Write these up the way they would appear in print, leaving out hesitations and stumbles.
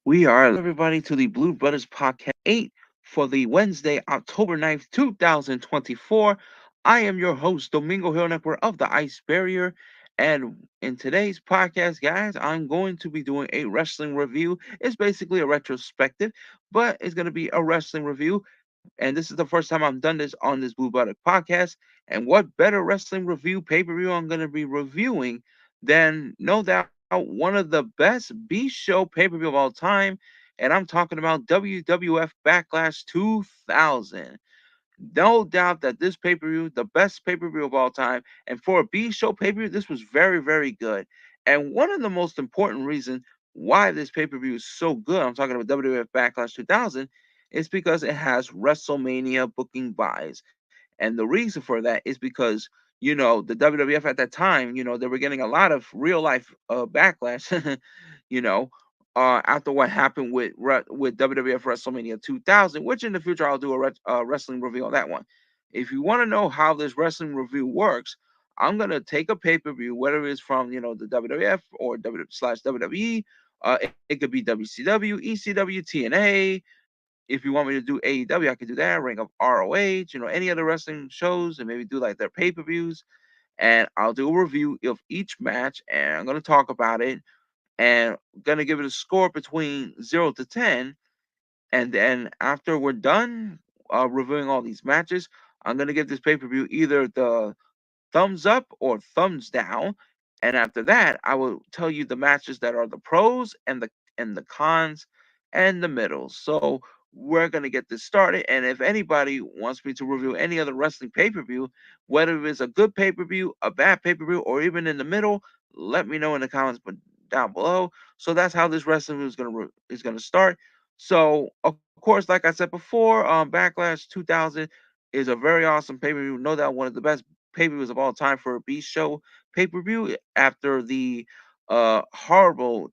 We are everybody to the Blue Brothers Podcast 8 for the Wednesday, October 9th, 2024. I am your host, Domingo Hill Network of the Ice Barrier. And in today's podcast, guys, I'm going to be doing a wrestling review. It's basically a retrospective, but it's going to be a wrestling review. And this is the first time I've done this on this Blue Blooded podcast. And what better wrestling review pay per view I'm going to be reviewing than no doubt one of the best B show pay per view of all time. And I'm talking about WWF Backlash 2000. No doubt that this pay per view, the best pay per view of all time, and for a B show pay per view, this was very, very good. And one of the most important reasons why this pay per view is so good, I'm talking about WWF Backlash 2000, is because it has WrestleMania booking buys. And the reason for that is because, the WWF at that time, they were getting a lot of real life backlash, you know, after what happened with WWF WrestleMania 2000, which in the future I'll do a wrestling review on that one. If you want to know how this wrestling review works, I'm gonna take a pay per view, whether it's from the WWF or WWE. It could be WCW, ECW, TNA. If you want me to do AEW, I can do that. Ring of ROH, any other wrestling shows, and maybe do like their pay per views. And I'll do a review of each match, and I'm gonna talk about it and gonna give it a score between 0 to 10. And then after we're done reviewing all these matches, I'm gonna give this pay per view either the thumbs up or thumbs down. And after that, I will tell you the matches that are the pros and the cons and the middle. So we're gonna get this started. And if anybody wants me to review any other wrestling pay-per-view, whether it's a good pay-per-view, a bad pay-per-view, or even in the middle, let me know in the comments down below. So that's how this wrestling is gonna start. So of course, like I said before, Backlash 2000 is a very awesome pay-per-view. No doubt one of the best pay-per-views of all time for a B show pay-per-view after the horrible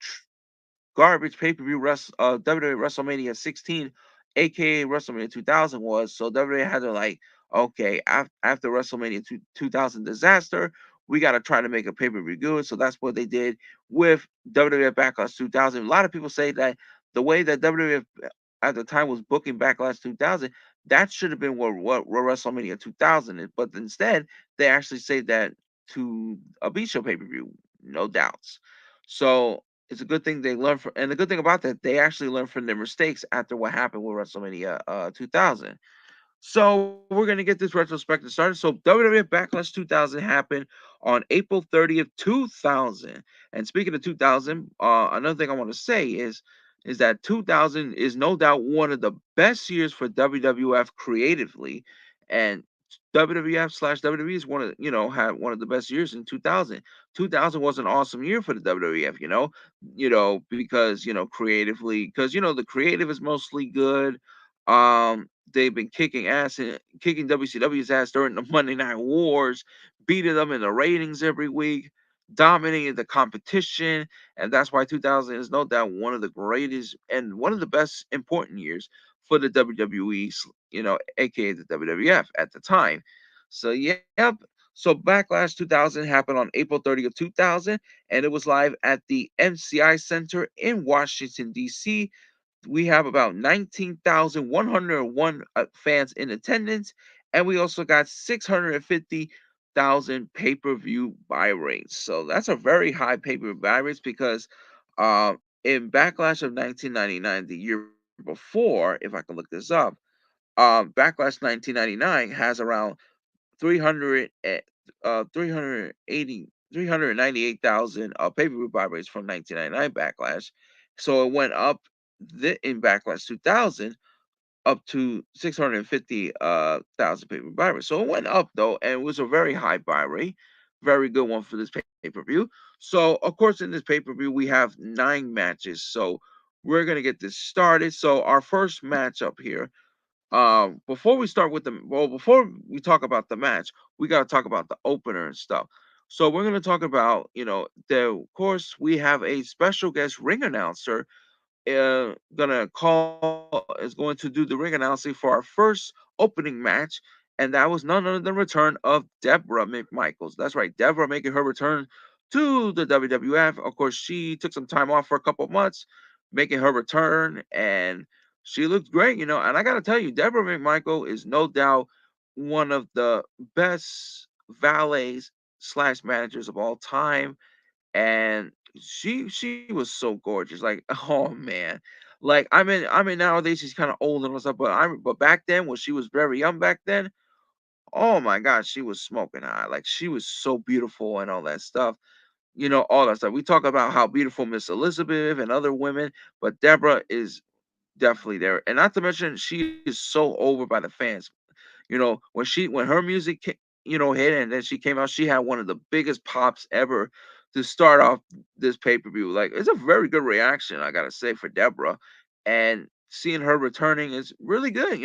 garbage pay-per-view WWE WrestleMania 16, aka WrestleMania 2000 was. So WWE had to like, okay, after WrestleMania 2000 disaster, we got to try to make a pay-per-view good. So that's what they did with WWE Backlash 2000. A lot of people say that the way that WWE at the time was booking Backlash 2000, that should have been what WrestleMania 2000 is. But instead, they actually say that to a B show pay-per-view, no doubts. So it's a good thing they learned from, and the good thing about that, they actually learned from their mistakes after what happened with WrestleMania 2000. So we're gonna get this retrospective started. So WWE Backlash 2000 happened on April 30th, 2000. And speaking of 2000, another thing I want to say is that 2000 is no doubt one of the best years for WWF creatively, and WWF slash WWE is had one of the best years in 2000. 2000 was an awesome year for the WWF, because creatively, because the creative is mostly good. They've been kicking ass and kicking WCW's ass during the Monday Night Wars, beating them in the ratings every week, dominating the competition, and that's why 2000 is no doubt one of the greatest and one of the best important years for the WWE, aka the WWF at the time. So yep. So Backlash 2000 happened on April 30th, 2000, and it was live at the MCI Center in Washington D.C. We have about 19,101 fans in attendance, and we also got 650,000 pay-per-view buy rates. So that's a very high pay-per-view buy rates because in Backlash of 1999, the year before, if I can look this up, Backlash 1999 has around 300, 380, 398,000 pay-per-view buy rates from 1999 Backlash. So it went up in Backlash 2000 up to 650 thousand pay-per-view buy rate. So it went up though, and it was a very high buy rate, very good one for this pay-per-view. So of course in this pay-per-view we have 9 matches. So we're gonna get this started. So our first matchup here, before we start with before we talk about the match, we got to talk about the opener and stuff. So we're going to talk about, of course we have a special guest ring announcer is going to do the ring announcing for our first opening match, and that was none other than the return of Deborah McMichaels. That's right, Deborah making her return to the WWF. Of course, she took some time off for a couple of months making her return, and she looked great, And I got to tell you, Deborah McMichael is no doubt one of the best valets slash managers of all time, and she was so gorgeous. Like, oh man, like I mean nowadays she's kind of old and all stuff, but back then when she was very young back then, oh my God, she was smoking hot. Like she was so beautiful and all that stuff. All that stuff. We talk about how beautiful Miss Elizabeth and other women, but Deborah is definitely there. And not to mention, she is so over by the fans. When her music hit, and then she came out, she had one of the biggest pops ever to start off this pay-per-view. Like, it's a very good reaction, I gotta say, for Deborah. And seeing her returning is really good.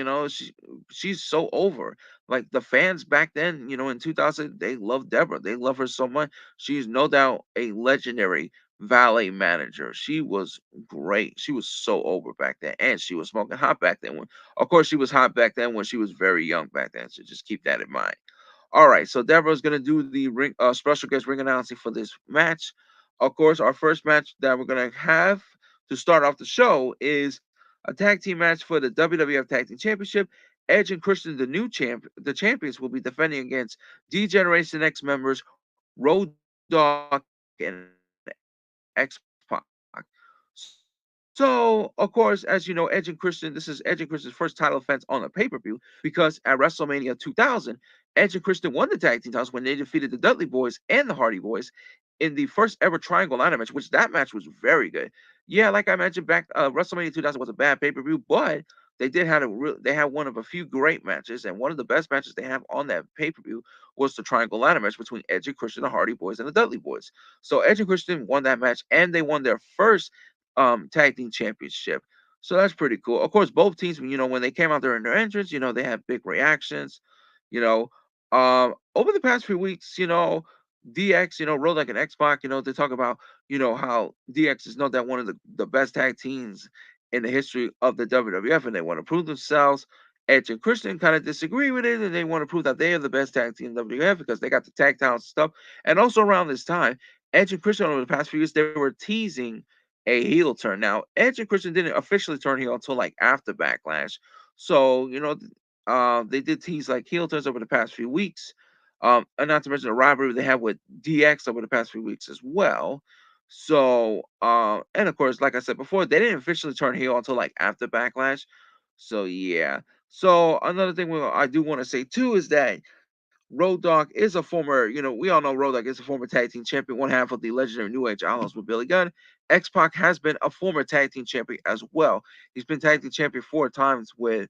She's so over. Like, the fans back then, in 2000, they love Deborah. They love her so much. She's no doubt a legendary valet manager. She was great. She was so over back then, and she was smoking hot back then. Of course, she was hot back then when she was very young back then. So just keep that in mind. All right, so Deborah's gonna do the special guest ring announcing for this match. Of course, our first match that we're gonna have to start off the show is a tag team match for the WWF Tag Team Championship. Edge and Christian, the champions, will be defending against D-Generation X members Road Dogg and X Pac. So, of course, as you know, Edge and Christian, this is Edge and Christian's first title defense on a pay-per-view because at WrestleMania 2000, Edge and Christian won the tag team titles when they defeated the Dudley Boys and the Hardy Boys in the first ever Triangle Ladder match, which that match was very good. Yeah, like I mentioned back, WrestleMania 2000 was a bad pay-per-view, but they had one of a few great matches, and one of the best matches they have on that pay-per-view was the Triangle Ladder match between Edge and Christian, the Hardy Boys, and the Dudley Boys. So Edge and Christian won that match, and they won their first tag team championship. So that's pretty cool. Of course, both teams, when they came out there in their entrance, they had big reactions. You know, over the past few weeks, DX, Road like an X Pac, they talk about, how DX is not that one of the best tag teams in the history of the WWF, and they want to prove themselves. Edge and Christian kind of disagree with it, and they want to prove that they are the best tag team in WWF because they got the tag talent stuff. And also around this time, Edge and Christian over the past few years, they were teasing a heel turn. Now, Edge and Christian didn't officially turn heel until like after Backlash. So, they did tease like heel turns over the past few weeks. And not to mention the rivalry they have with DX over the past few weeks as well. So, and of course, like I said before, they didn't officially turn heel until like after Backlash. So, yeah. So, another thing I do want to say too is that Road Dogg is a former, we all know Road Dogg is a former tag team champion, one half of the legendary New Age Outlaws with Billy Gunn. X Pac has been a former tag team champion as well. He's been tag team champion 4 times with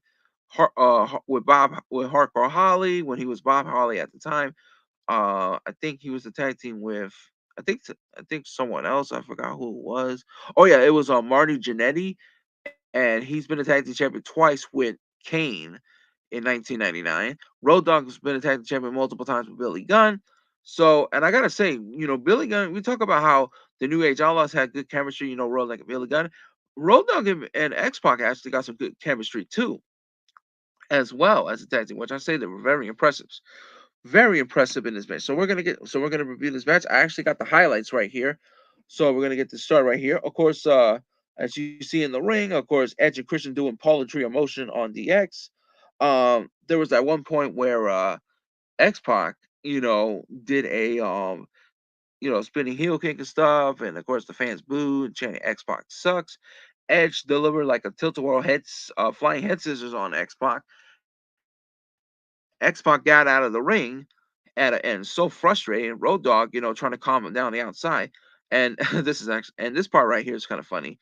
Hardcore Holly when he was Bob Holly at the time. I think he was the tag team with I think someone else. I forgot who it was. Oh yeah, it was Marty Jannetty, and he's been a tag team champion twice with Kane in 1999. Road Dogg's been a tag team champion multiple times with Billy Gunn. So, and I gotta say, Billy Gunn. We talk about how the New Age Outlaws had good chemistry. Road like Billy Gunn. Road Dogg and X Pac actually got some good chemistry too, as well as a tag team, which I say they were very impressive in this match. So we're gonna review this match. I actually got the highlights right here. So we're gonna get this start right here. Of course, as you see in the ring, of course, Edge and Christian doing poetry of motion on DX. There was at one point where X Pac, did a spinning heel kick and stuff, and of course the fans booed, chanting X Pac sucks. Edge delivered like a tilt-a-whirl flying head scissors on X Pac. X Pac got out of the ring and so frustrated. Road Dogg, trying to calm him down on the outside. And this part right here is kind of funny.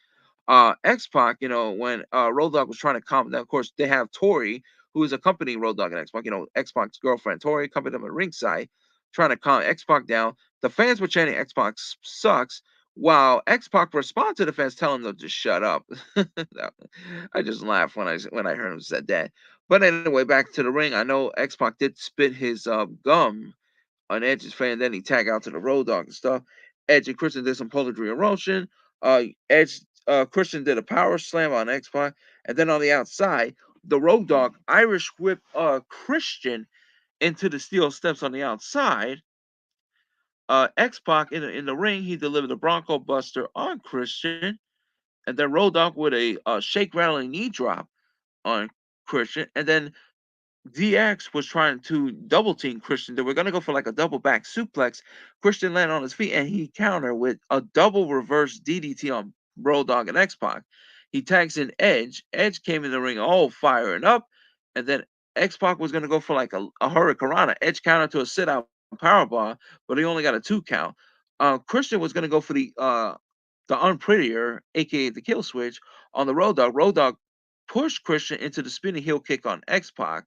X Pac, when Road Dogg was trying to calm him down, of course, they have Tori, who is accompanying Road Dogg and X Pac. X Pac's girlfriend Tori accompanied them at ringside, trying to calm X Pac down. The fans were chanting X Pac sucks, while X Pac responded to the fans, telling them to shut up. I just laughed when I heard him said that. But anyway, back to the ring. I know X Pac did spit his gum on Edge's fan, then he tagged out to the Road Dogg and stuff. Edge and Christian did some poetry erosion. Edge Christian did a power slam on X Pac, and then on the outside, the Road Dogg Irish whip Christian into the steel steps on the outside. X Pac in the ring, he delivered a Bronco Buster on Christian, and then Road Dogg with a shake rattling knee drop on Christian, and then DX was trying to double team Christian. They were gonna go for like a double back suplex. Christian landed on his feet and he countered with a double reverse DDT on Road Dogg and X Pac. He tags in Edge. Edge came in the ring all firing up, and then X Pac was gonna go for like a Hurricanrana. Edge countered to a sit out powerbomb, but he only got a 2 count. Christian was gonna go for the unprettier, aka the kill switch, on the Road Dogg. Road Dogg pushed Christian into the spinning heel kick on X Pac,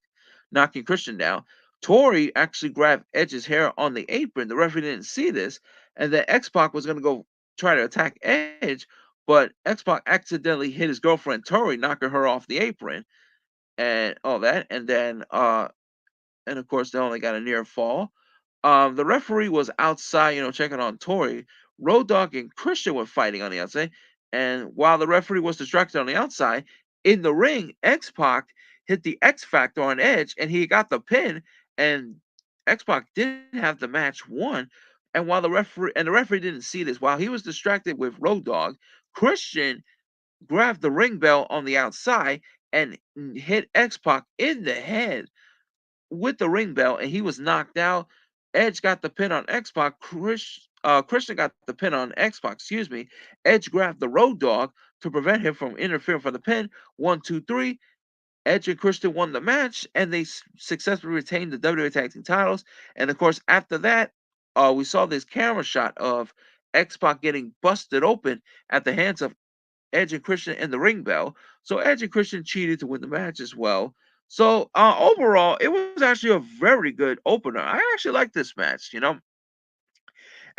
knocking Christian down. Tori actually grabbed Edge's hair on the apron. The referee didn't see this, and then X Pac was going to go try to attack Edge, but X Pac accidentally hit his girlfriend Tori, knocking her off the apron and all that. And of course, they only got a near fall. The referee was outside, checking on Tori. Road Dogg and Christian were fighting on the outside, and while the referee was distracted on the outside, in the ring, X Pac hit the X Factor on Edge, and he got the pin. And X Pac did have the match won. And while the referee didn't see this, while he was distracted with Road Dogg, Christian grabbed the ring bell on the outside and hit X Pac in the head with the ring bell, and he was knocked out. Edge got the pin on X Pac. Christian got the pin on X Pac. Excuse me. Edge grabbed the Road Dogg to prevent him from interfering for the pin. 1, 2, 3. Edge and Christian won the match, and they successfully retained the WWE Tag Team titles. And of course, after that, we saw this camera shot of X Pac getting busted open at the hands of Edge and Christian in the ring bell. So Edge and Christian cheated to win the match as well. So overall, it was actually a very good opener. I actually like this match.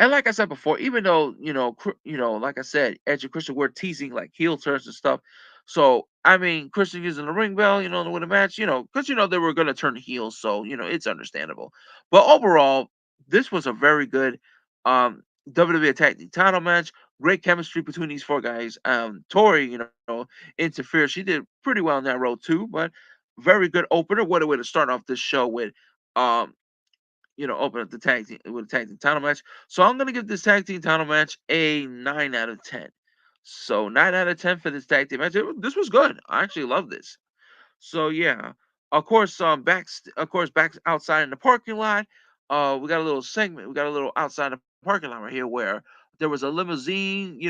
And like I said before, even though like I said, Edge and Christian were teasing like heel turns and stuff. So I mean, Christian using the ring bell, to win a match, because they were gonna turn heels, so it's understandable. But overall, this was a very good WWE Tag Team title match. Great chemistry between these four guys. Tori, interfered. She did pretty well in that role too, but very good opener. What a way to start off this show with um open up the tag team with a tag team title match. So I'm gonna give this tag team title match a 9 out of 10. So 9 out of 10 for this tag team match. This was good. I actually love this. So yeah, of course, back outside in the parking lot, we got a little segment. We got a little outside the parking lot right here where there was a limousine,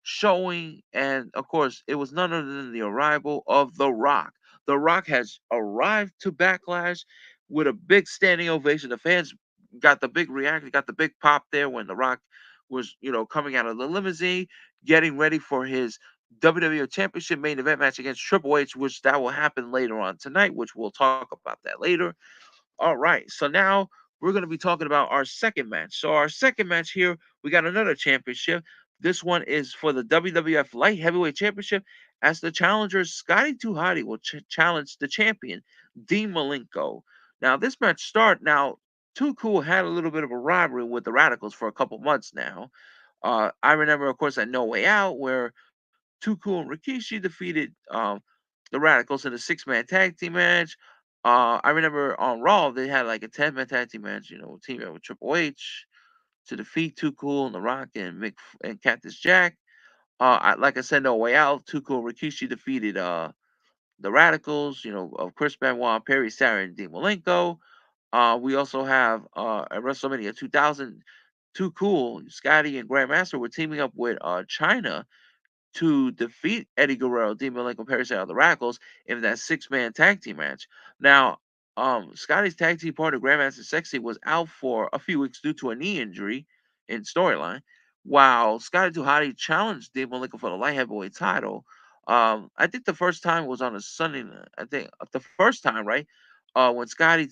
showing, and of course, it was none other than the arrival of The Rock. The Rock has arrived to Backlash with a big standing ovation. The fans got the big reaction, got the big pop there when The Rock was, coming out of the limousine, getting ready for his WWE Championship main event match against Triple H, which that will happen later on tonight, which we'll talk about that later. All right, so now we're going to be talking about our second match. So our second match here, we got another championship. This one is for the WWF Light Heavyweight Championship, as the challenger Scotty 2 Hotty will challenge the champion Dean Malenko. Now this match start now. Too Cool had a little bit of a rivalry with the Radicals for a couple months now. I remember, of course, at No Way Out, where Too Cool and Rikishi defeated the Radicals in a 6-man tag team match. I remember on Raw they had like a 10-man tag team match, teaming up with Triple H to defeat Too Cool and The Rock and and Cactus Jack. Like I said, No Way Out, Too Cool and Rikishi defeated the Radicals, of Chris Benoit, Perry Saturn, and Dean Malenko. We also have at WrestleMania 2000, Too Cool, Scotty and Grandmaster were teaming up with China to defeat Eddie Guerrero, Dean Malenko, Perry Saturn, the Radicals in that 6-man tag team match. Now, Scotty's tag team partner, Grandmaster Sexy, was out for a few weeks due to a knee injury in storyline, while Scotty Tuhati challenged Dean Malenko for the light heavyweight title. I think the first time was on a Sunday night. I think the first time, right? When Scotty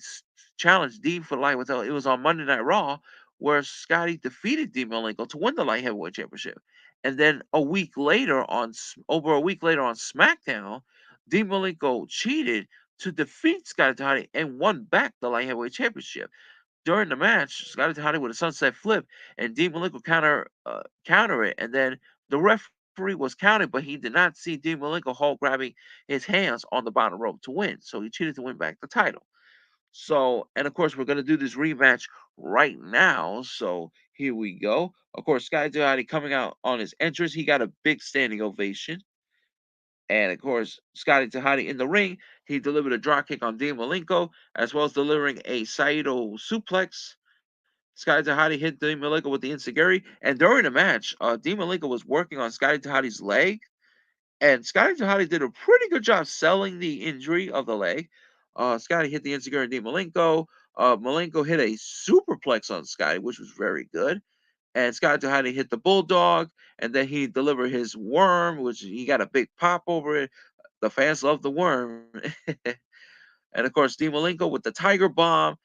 challenged Dean for the light heavyweight title, it was on Monday Night Raw, where Scotty defeated Dean Malenko to win the light heavyweight championship. And then over a week later on SmackDown, Dean Malenko cheated to defeat Scotty Toddy and won back the light heavyweight championship. During the match, Scotty Toddy with a sunset flip, and Dean Malenko counter it, and then the referee was counted, but he did not see Dean Malenko hold grabbing his hands on the bottom rope to win, so he cheated to win back the title. So, and of course, we're going to do this rematch right now. So, here we go. Of course, Sky Duhati coming out on his entrance. He got a big standing ovation. And of course, Scotty Tahadi in the ring, he delivered a drop kick on Dean Malenko, as well as delivering a Saito suplex. Scotty Tahadi hit Dean Malenko with the Insiguri, and during the match, Dean Malenko was working on Scotty Tahadi's leg, and Scotty Tahadi did a pretty good job selling the injury of the leg. Scotty hit the Insiguri on Dean Malenko. Malenko hit a superplex on Scotty, which was very good. And Scotty Tahadi hit the Bulldog, and then he delivered his worm, which he got a big pop over it. The fans love the worm. And of course, Dean Malenko with the Tiger Bomb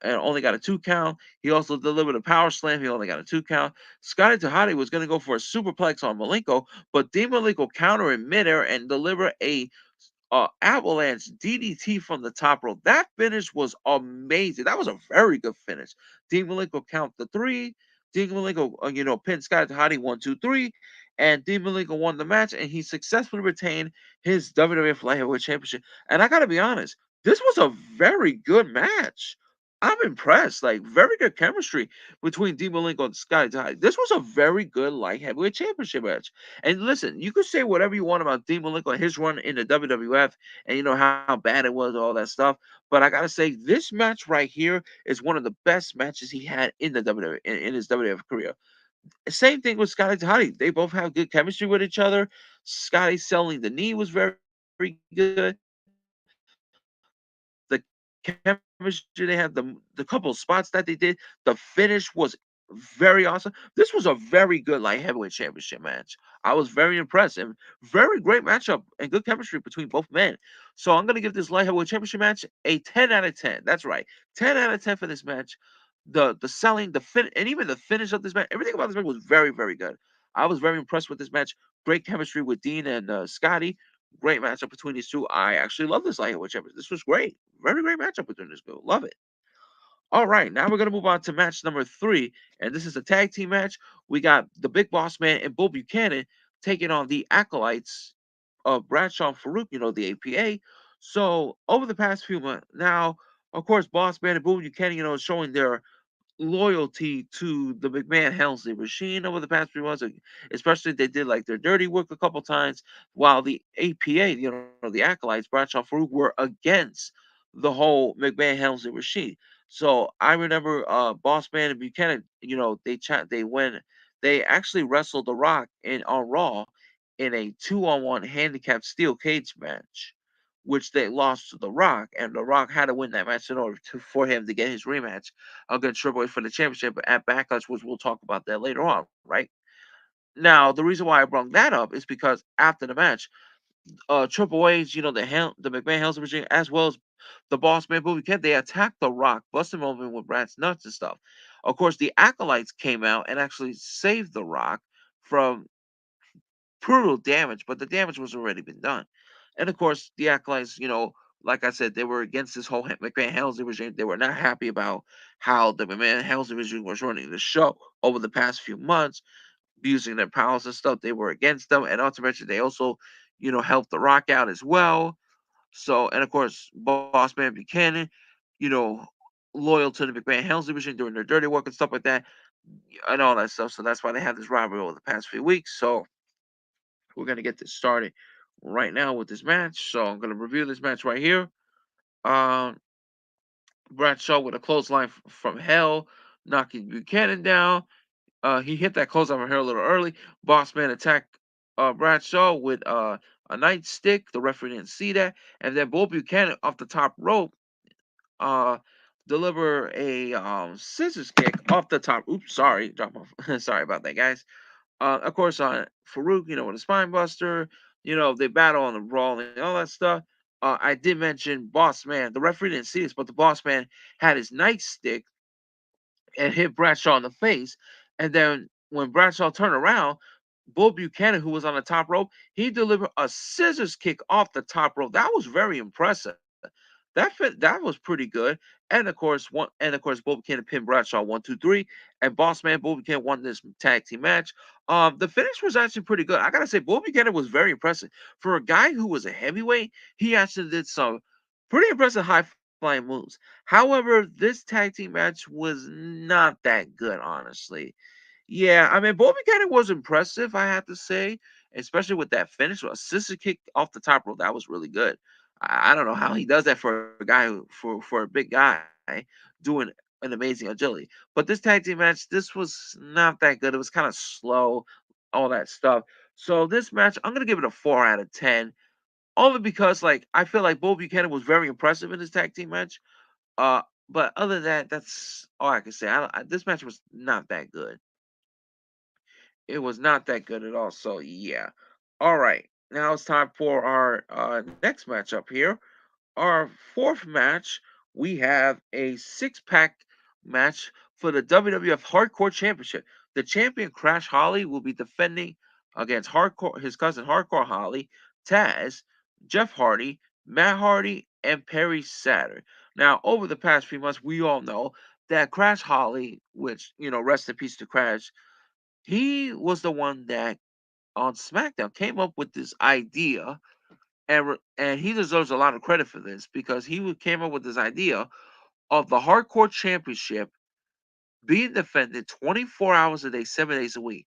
and only got a 2 count. He also delivered a power slam. He only got a 2 count. Scotty Tahadi was going to go for a superplex on Malenko, but Dean Malenko countered in midair and delivered a avalanche DDT from the top rope. That finish was amazing. That was a very good finish. Dean Malenko count the three. Dean Malenko, pinned Scotty Tahadi 1, 2, 3, and Dean Malenko won the match, and he successfully retained his WWF Light Heavyweight Championship. And I gotta be honest, this was a very good match. I'm impressed. Like very good chemistry between Dean Malenko and Scotty Tahadi. This was a very good light heavyweight championship match. And listen, you could say whatever you want about Dean Malenko and his run in the WWF, and how bad it was, all that stuff. But I gotta say, this match right here is one of the best matches he had in the WWF in his WWF career. Same thing with Scotty Tahadi. They both have good chemistry with each other. Scotty selling the knee was very good. The chemistry they had, the couple of spots that they did, the finish was very awesome. This was a very good light heavyweight championship match. I was very impressed and very great matchup and good chemistry between both men. So I'm gonna give this light heavyweight championship match a 10 out of 10. That's right, 10 out of 10 for this match. The selling, the fin, and even the finish of this match, everything about this match was very very good. I was very impressed with this match. Great chemistry with Dean and Scotty. Great matchup between these two. I actually love this light heavyweight championship. This was great. Very great matchup between these two. Love it. All right, now we're gonna move on to match number three, and this is a tag team match. We got the Big Boss Man and Bull Buchanan taking on the acolytes of Bradshaw and Farouk, the APA. So over the past few months, now of course, Boss Man and Bull Buchanan, showing their loyalty to the McMahon Helmsley machine over the past few months. Especially they did like their dirty work a couple times, while the APA, the acolytes, Bradshaw and Farouk, were against the whole McMahon Helmsley machine. So I remember Boss Man and Buchanan, they actually wrestled The Rock in on Raw in a 2-on-1 handicap steel cage match, which they lost to The Rock, and The Rock had to win that match in order for him to get his rematch against Triple H for the championship at Backlash, which we'll talk about that later on, right? Now, the reason why I brought that up is because after the match, Triple H, the McMahon Helmsley machine, as well as the Boss Man Bobby Kent, they attacked The Rock, busting him open with Brad's nuts and stuff. Of course, the acolytes came out and actually saved The Rock from brutal damage, but the damage was already been done. And of course, the acolytes, like I said, they were against this whole McMahon Helmsley regime. They were not happy about how the McMahon Helmsley regime was running the show over the past few months, abusing their powers and stuff. They were against them, and ultimately, they also, helped The Rock out as well. So, and of course, Boss Man Buchanan, you know, loyal to the McMahon Helmsley machine, doing their dirty work and stuff like that, and all that stuff. So that's why they have this rivalry over the past few weeks. So we're gonna get this started right now with this match. So I'm gonna review this match right here. Um, Bradshaw with a clothesline from hell, knocking Buchanan down. He hit that clothesline from hell a little early. Boss Man attacked Bradshaw with a nightstick. The referee didn't see that, and then Bull Buchanan off the top rope uh deliver a scissors kick off the top. Oops, sorry, drop my sorry about that, guys. Of course, on Farouk, with a spine buster, they battle on the brawl and all that stuff. I did mention Boss Man. The referee didn't see this, but the Boss Man had his nightstick and hit Bradshaw in the face. And then when Bradshaw turned around, Bull Buchanan, who was on the top rope, he delivered a scissors kick off the top rope. That was very impressive. That was pretty good. And of course, Bull Buchanan pinned Bradshaw 1, 2, 3, and Boss Man Bull Buchanan won this tag team match. The finish was actually pretty good. I gotta say, Bull Buchanan was very impressive for a guy who was a heavyweight. He actually did some pretty impressive high flying moves. However, this tag team match was not that good, honestly. Yeah, I mean, Bull Buchanan was impressive, I have to say, especially with that finish, a sister kick off the top rope. That was really good. I don't know how he does that for a guy for a big guy doing an amazing agility. But this tag team match, this was not that good. It was kind of slow, all that stuff. So this match, I'm gonna give it a 4 out of 10, only because like I feel like Bo Buchanan was very impressive in this tag team match. Uh, but other than that, that's all I can say. This match was not that good. It was not that good at all. So yeah. All right. Now it's time for our next matchup here. Our fourth match, we have a six-pack match for the WWF Hardcore Championship. The champion Crash Holly will be defending against Hardcore his cousin Hardcore Holly, Taz, Jeff Hardy, Matt Hardy, and Perry Saturn. Now, over the past few months, we all know that Crash Holly, which rest in peace to Crash, he was the one that on SmackDown came up with this idea, and he deserves a lot of credit for this because came up with this idea of the Hardcore Championship being defended 24 hours a day, 7 days a week.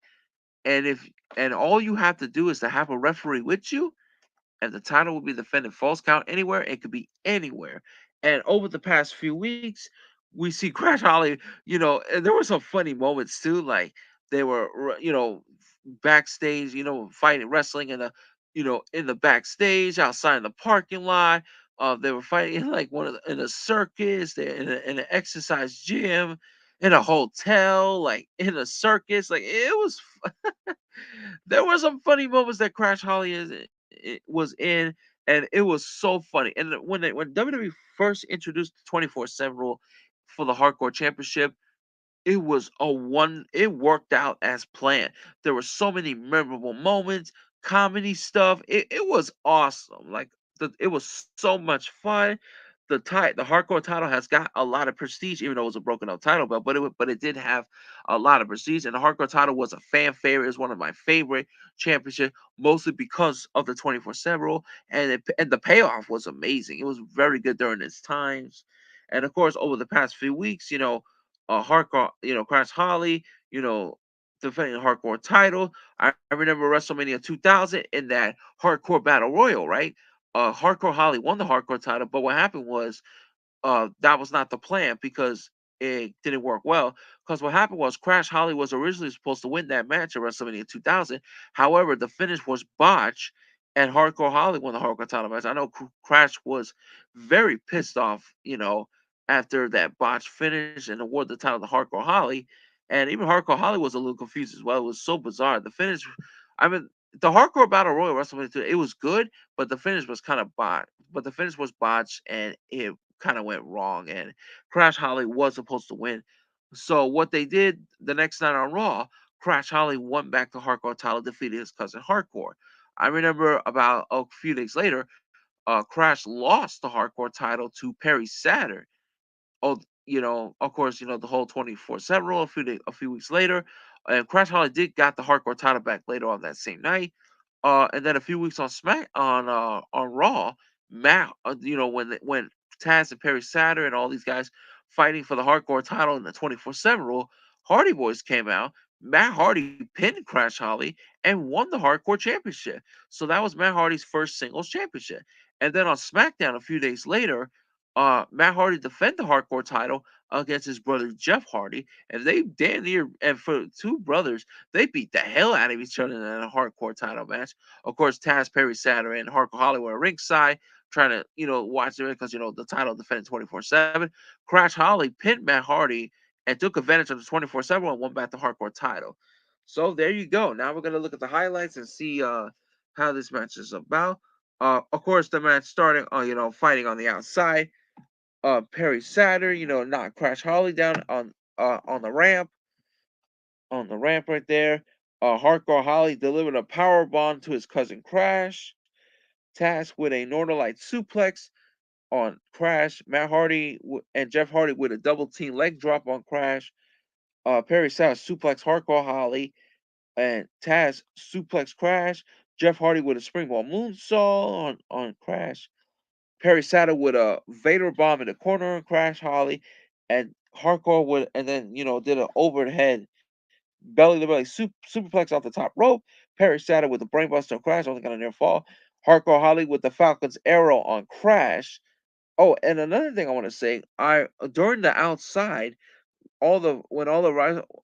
And if and all you have to do is to have a referee with you, and the title will be defended false count anywhere. It could be anywhere. And over the past few weeks, we see Crash Holly, and there were some funny moments too. Like they were, backstage, fighting, wrestling in the backstage, outside in the parking lot. They were fighting in like in a circus, in an exercise gym, in a hotel, like in a circus. Like it was there were some funny moments that Crash Holly was in, and it was so funny. And when WWE first introduced the 24/7 rule for the Hardcore Championship, it worked out as planned. There were so many memorable moments, comedy stuff. It was awesome. Like it was so much fun. The hardcore title has got a lot of prestige, even though it was a broken up title belt, but it did have a lot of prestige. And the hardcore title was a fan favorite. It's one of my favorite championships, mostly because of the 24/7 rule, and the payoff was amazing. It was very good during its times. And of course, over the past few weeks, hardcore, Crash Holly, you know, defending the hardcore title. I remember WrestleMania 2000 in that hardcore battle royal, right? Hardcore Holly won the hardcore title, but what happened was that was not the plan because it didn't work well. Because what happened was Crash Holly was originally supposed to win that match at WrestleMania 2000. However, the finish was botched, and Hardcore Holly won the Hardcore title match. I know Crash was very pissed off, after that botched finish and awarded the title to Hardcore Holly. And even Hardcore Holly was a little confused as well. It was so bizarre. The finish, I mean, the Hardcore Battle Royal WrestleMania 2, it was good, but the finish was kind of botched. But the finish was botched, and it kind of went wrong, and Crash Holly was supposed to win. So what they did the next night on Raw, Crash Holly won back the Hardcore title, defeating his cousin Hardcore. I remember about a few days later, Crash lost the Hardcore title to Perry Saturn. Oh, of course, the whole 24/7 rule a few weeks later, and Crash Holly did got the Hardcore title back later on that same night. And then a few weeks on Raw, Matt, when Taz and Perry Saturn and all these guys fighting for the Hardcore title in the 24/7 rule, Hardy Boys came out. Matt Hardy pinned Crash Holly and won the Hardcore Championship. So that was Matt Hardy's first singles championship. And then on SmackDown a few days later, Matt Hardy defended the Hardcore title against his brother Jeff Hardy, and they damn near, and for two brothers, they beat the hell out of each other in a Hardcore title match. Of course, Taz, Perry Saturn, and Hardcore Hollywood are ringside trying to watch it because the title defended 24/7. Crash Holly pinned Matt Hardy and took advantage of the 24/7 and won back the Hardcore title. So there you go. Now we're gonna look at the highlights and see how this match is about. Of course, the match starting, fighting on the outside. Perry Saturn, knocked Crash Holly down on the ramp right there. Hardcore Holly delivered a power bomb to his cousin Crash. Taz with a Northern Light suplex on Crash. Matt Hardy and Jeff Hardy with a double team leg drop on Crash. Perry Saturn suplex Hardcore Holly and Taz suplex Crash. Jeff Hardy with a springboard moonsault on Crash. Perry Saturn with a Vader bomb in the corner and Crash Holly, and Hardcore with, and then did an overhead belly to belly superplex off the top rope. Perry Saturn with the Brainbuster on Crash, only got a near fall. Hardcore Holly with the Falcon's Arrow on Crash. Oh, and another thing I want to say, I during the outside, all the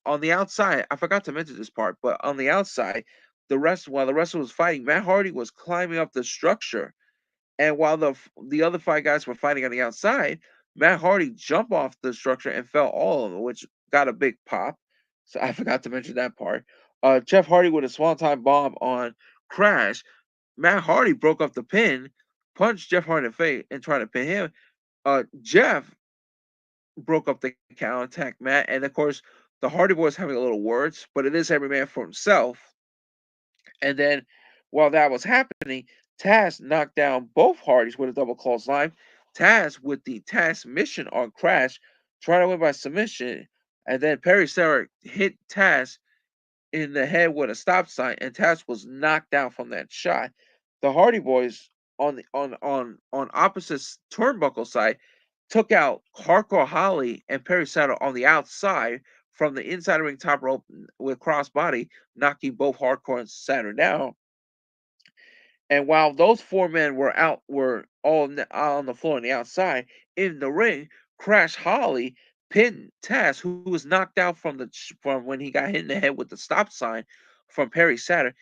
on the outside, I forgot to mention this part, but on the outside, while the wrestler was fighting, Matt Hardy was climbing up the structure, and while the other five guys were fighting on the outside, Matt Hardy jumped off the structure and fell all over, which got a big pop. So I forgot to mention that part. Jeff Hardy with a swanton bomb on Crash. Matt Hardy broke up the pin, punched Jeff Hardy in the face, and tried to pin him. Jeff broke up the count, attacked Matt, and of course the Hardy Boys having a little words, but it is every man for himself. And then while that was happening, Taz knocked down both Hardys with a double clothesline. Taz with the Taz mission on Crash, trying to win by submission, and then Perry Sarah hit Taz in the head with a stop sign, and Taz was knocked down from that shot. The Hardy Boys on opposite turnbuckle side took out Hardcore Holly and Perry Saturn on the outside from the inside ring top rope with crossbody, knocking both Hardcore and Saturn down. And while those four men were all out on the floor on the outside, in the ring, Crash Holly pinned Taz, who was knocked out from when he got hit in the head with the stop sign from Perry Saturn.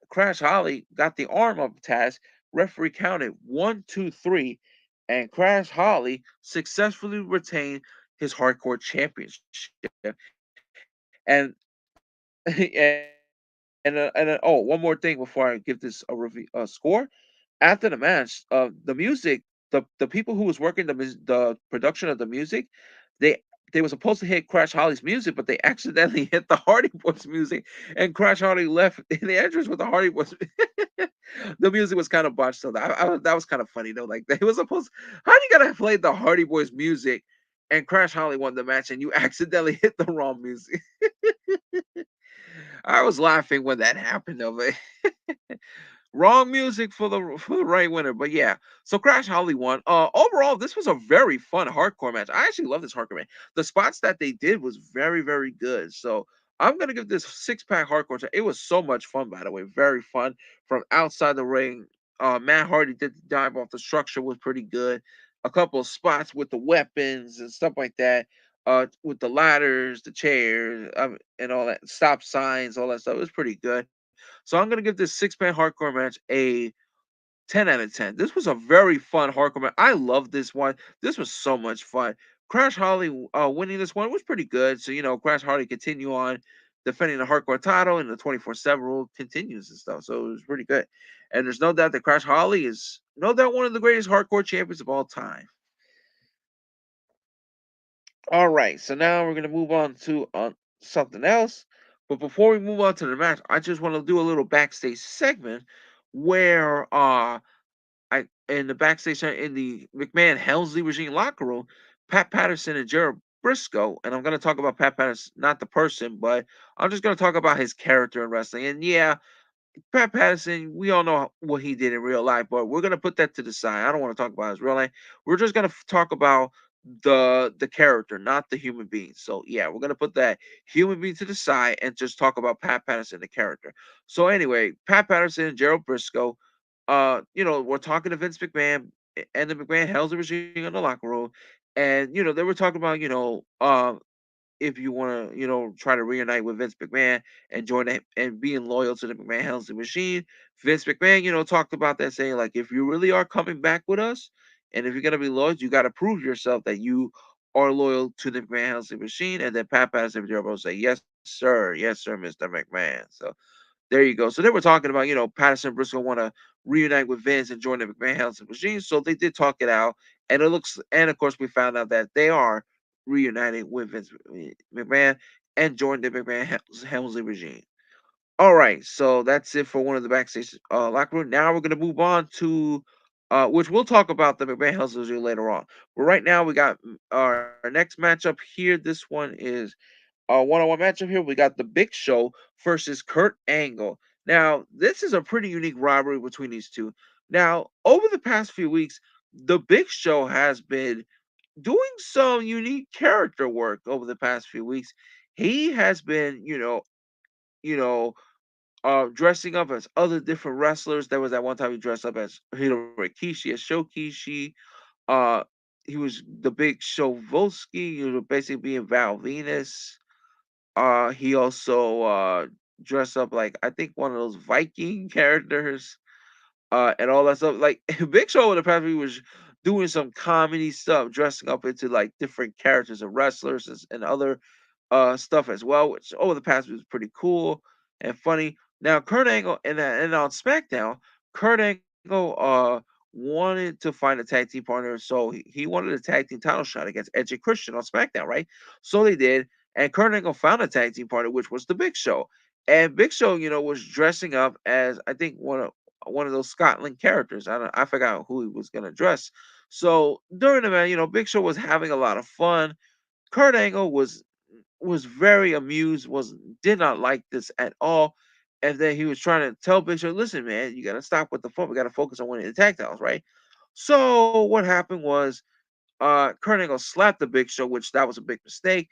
Crash Holly got the arm of Taz. Referee counted 1, 2, 3, and Crash Holly successfully retained his Hardcore Championship. And oh, one more thing before I give this a review score. After the match, the music, the people who was working the production of the music, they they were supposed to hit Crash Holly's music, but they accidentally hit the Hardy Boys music, and Crash Hardy left in the entrance with the Hardy Boys. The music was kind of botched, so that was kind of funny though. Like they was supposed, how you gotta play the Hardy Boys music, and Crash Holly won the match, and you accidentally hit the wrong music. I was laughing when that happened though, but wrong music for the right winner. But yeah, so Crash Holly won. Overall, this was a very fun hardcore match. I actually love this hardcore match. The spots that they did was very, very good. So I'm gonna give this 6 pack hardcore. It was so much fun, by the way. Very fun from outside the ring. Matt Hardy did the dive off the structure was pretty good. A couple of spots with the weapons and stuff like that. With the ladders, the chairs, and all that stop signs, all that stuff. It was pretty good. So I'm gonna give this 6 man hardcore match a 10 out of 10. This was a very fun hardcore match. I love this one. This was so much fun. Crash Holly winning this one was pretty good. So Crash Holly continue on defending the hardcore title, and the 24/7 rule continues and stuff. So it was pretty good. And there's no doubt that Crash Holly is no doubt one of the greatest hardcore champions of all time. All right, so now we're gonna move on to something else. But before we move on to the match, I just want to do a little backstage segment where I in the backstage in the McMahon Helmsley regime locker room, Pat Patterson and Jared Briscoe, and I'm gonna talk about Pat Patterson, not the person, but I'm just gonna talk about his character in wrestling. And yeah, Pat Patterson, we all know what he did in real life, but we're gonna put that to the side. I don't want to talk about his real life. We're just gonna talk about the character, not the human being. So yeah, we're gonna put that human being to the side and just talk about Pat Patterson, the character. So anyway, Pat Patterson and Gerald Briscoe, we're talking to Vince McMahon and the McMahon Hells the regime in the locker room, and they were talking about if you want to, try to reunite with Vince McMahon and join it and being loyal to the McMahon Helmsley machine. Vince McMahon, talked about that, saying like, if you really are coming back with us, and if you're gonna be loyal, you got to prove yourself that you are loyal to the McMahon Helmsley machine. And then Pat Patterson will say, yes, sir, Mr. McMahon. So there you go. So they were talking about, Patterson and Briscoe want to reunite with Vince and join the McMahon Helmsley machine. So they did talk it out. And of course, we found out that they are reuniting with Vince McMahon and joined the McMahon Helmsley regime. All right. So that's it for one of the backstage locker room. Now we're going to move on to, which we'll talk about the McMahon Helmsley regime later on. But right now, we got our next matchup here. This one is one-on-one matchup here. We got the Big Show versus Kurt Angle. Now, this is a pretty unique rivalry between these two. Now, over the past few weeks, the Big Show has been doing some unique character work over the past few weeks. He has been, you know, dressing up as other different wrestlers. There was that one time he dressed up as Hiro Rikishi, as Shokishi. Uh, he was the Big Show Volsky, you know, basically being Val Venus. He also dressed up like I think one of those Viking characters, and all that stuff. Like Big Show in the past, he was doing some comedy stuff, dressing up into like different characters and wrestlers and other stuff as well, which over the past was pretty cool and funny. Now Kurt Angle and on SmackDown, Kurt Angle wanted to find a tag team partner, so he wanted a tag team title shot against Edge and Christian on SmackDown, right? So they did, and Kurt Angle found a tag team partner, which was the Big Show. And Big Show, you know, was dressing up as I think one of those Scotland characters. I forgot who he was gonna dress. So during the match, you know, Big Show was having a lot of fun. Kurt Angle was very amused, was did not like this at all. And then he was trying to tell Big Show, listen, man, you gotta stop with the fun. We gotta focus on winning the tag titles, right? So what happened was Kurt Angle slapped the Big Show, which that was a big mistake.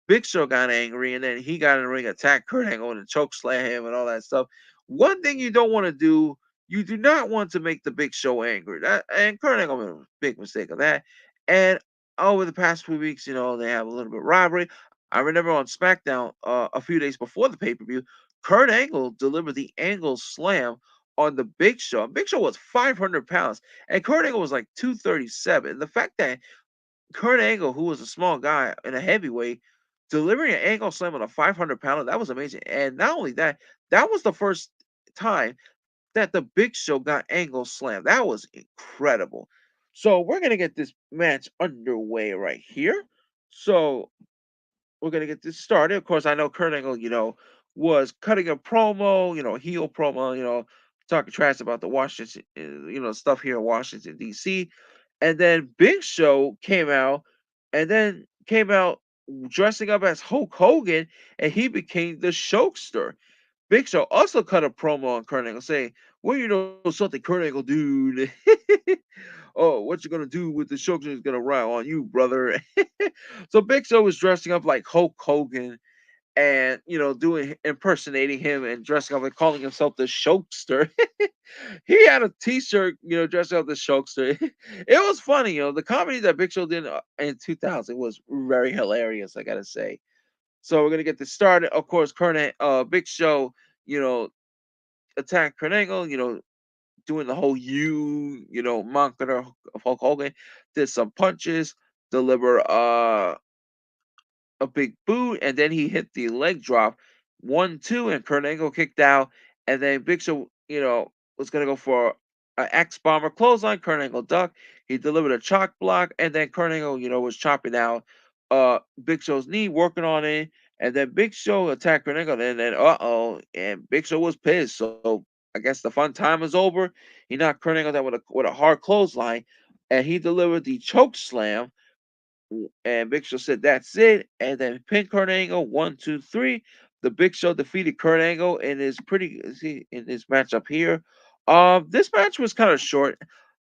Big Show got angry, and then he got in the ring, attacked Kurt Angle, and choke slam him, and all that stuff. One thing you don't want to do, you do not want to make the Big Show angry. That and Kurt Angle made a big mistake of that. And over the past few weeks, you know, they have a little bit of rivalry. I remember on SmackDown a few days before the pay per view, Kurt Angle delivered the Angle Slam on the Big Show. Big Show was 500 pounds, and Kurt Angle was like 237. The fact that Kurt Angle, who was a small guy and a heavyweight, delivering an angle slam on a 500-pounder, that was amazing. And not only that, that was the first time that the Big Show got angle slam. That was incredible. So we're gonna get this match underway right here. So we're gonna get this started. Of course, I know Kurt Angle, you know, was cutting a promo, you know, heel promo, you know, talking trash about the Washington, you know, stuff here in Washington D.C. And then Big Show came out dressing up as Hulk Hogan, and he became the Shokester. Big Show also cut a promo on Kurt Angle saying, "Well, you know something, Kurt Angle, dude. Oh, what you gonna do with the Shokester is gonna ride on you, brother." So Big Show was dressing up like Hulk Hogan and you know doing impersonating him and dressing up and calling himself the Shokester. He had a T-shirt, you know, dressed up the Shokester. It was funny, you know. The comedy that Big Show did in 2000 was very hilarious, I gotta say. So we're gonna get this started. Of course, Big Show, you know, attacked Kurt Angle, you know, doing the whole you know, moniker of Hulk Hogan. Did some punches, deliver a big boot, and then he hit the leg drop, 1-2, and Kurt Angle kicked out, and then Big Show, you know, was gonna go for an X bomber clothesline. Kurt Angle ducked. He delivered a chalk block, and then Kurt Angle, you know, was chopping out Big Show's knee, working on it, and then Big Show attacked Kurt Angle, and then and Big Show was pissed. So I guess the fun time is over. He knocked Kurt Angle down with a hard clothesline, and he delivered the choke slam and Big Show said that's it. And then pin Kurt Angle 1, 2, 3. The Big Show defeated Kurt Angle in his in his matchup here. This match was kind of short.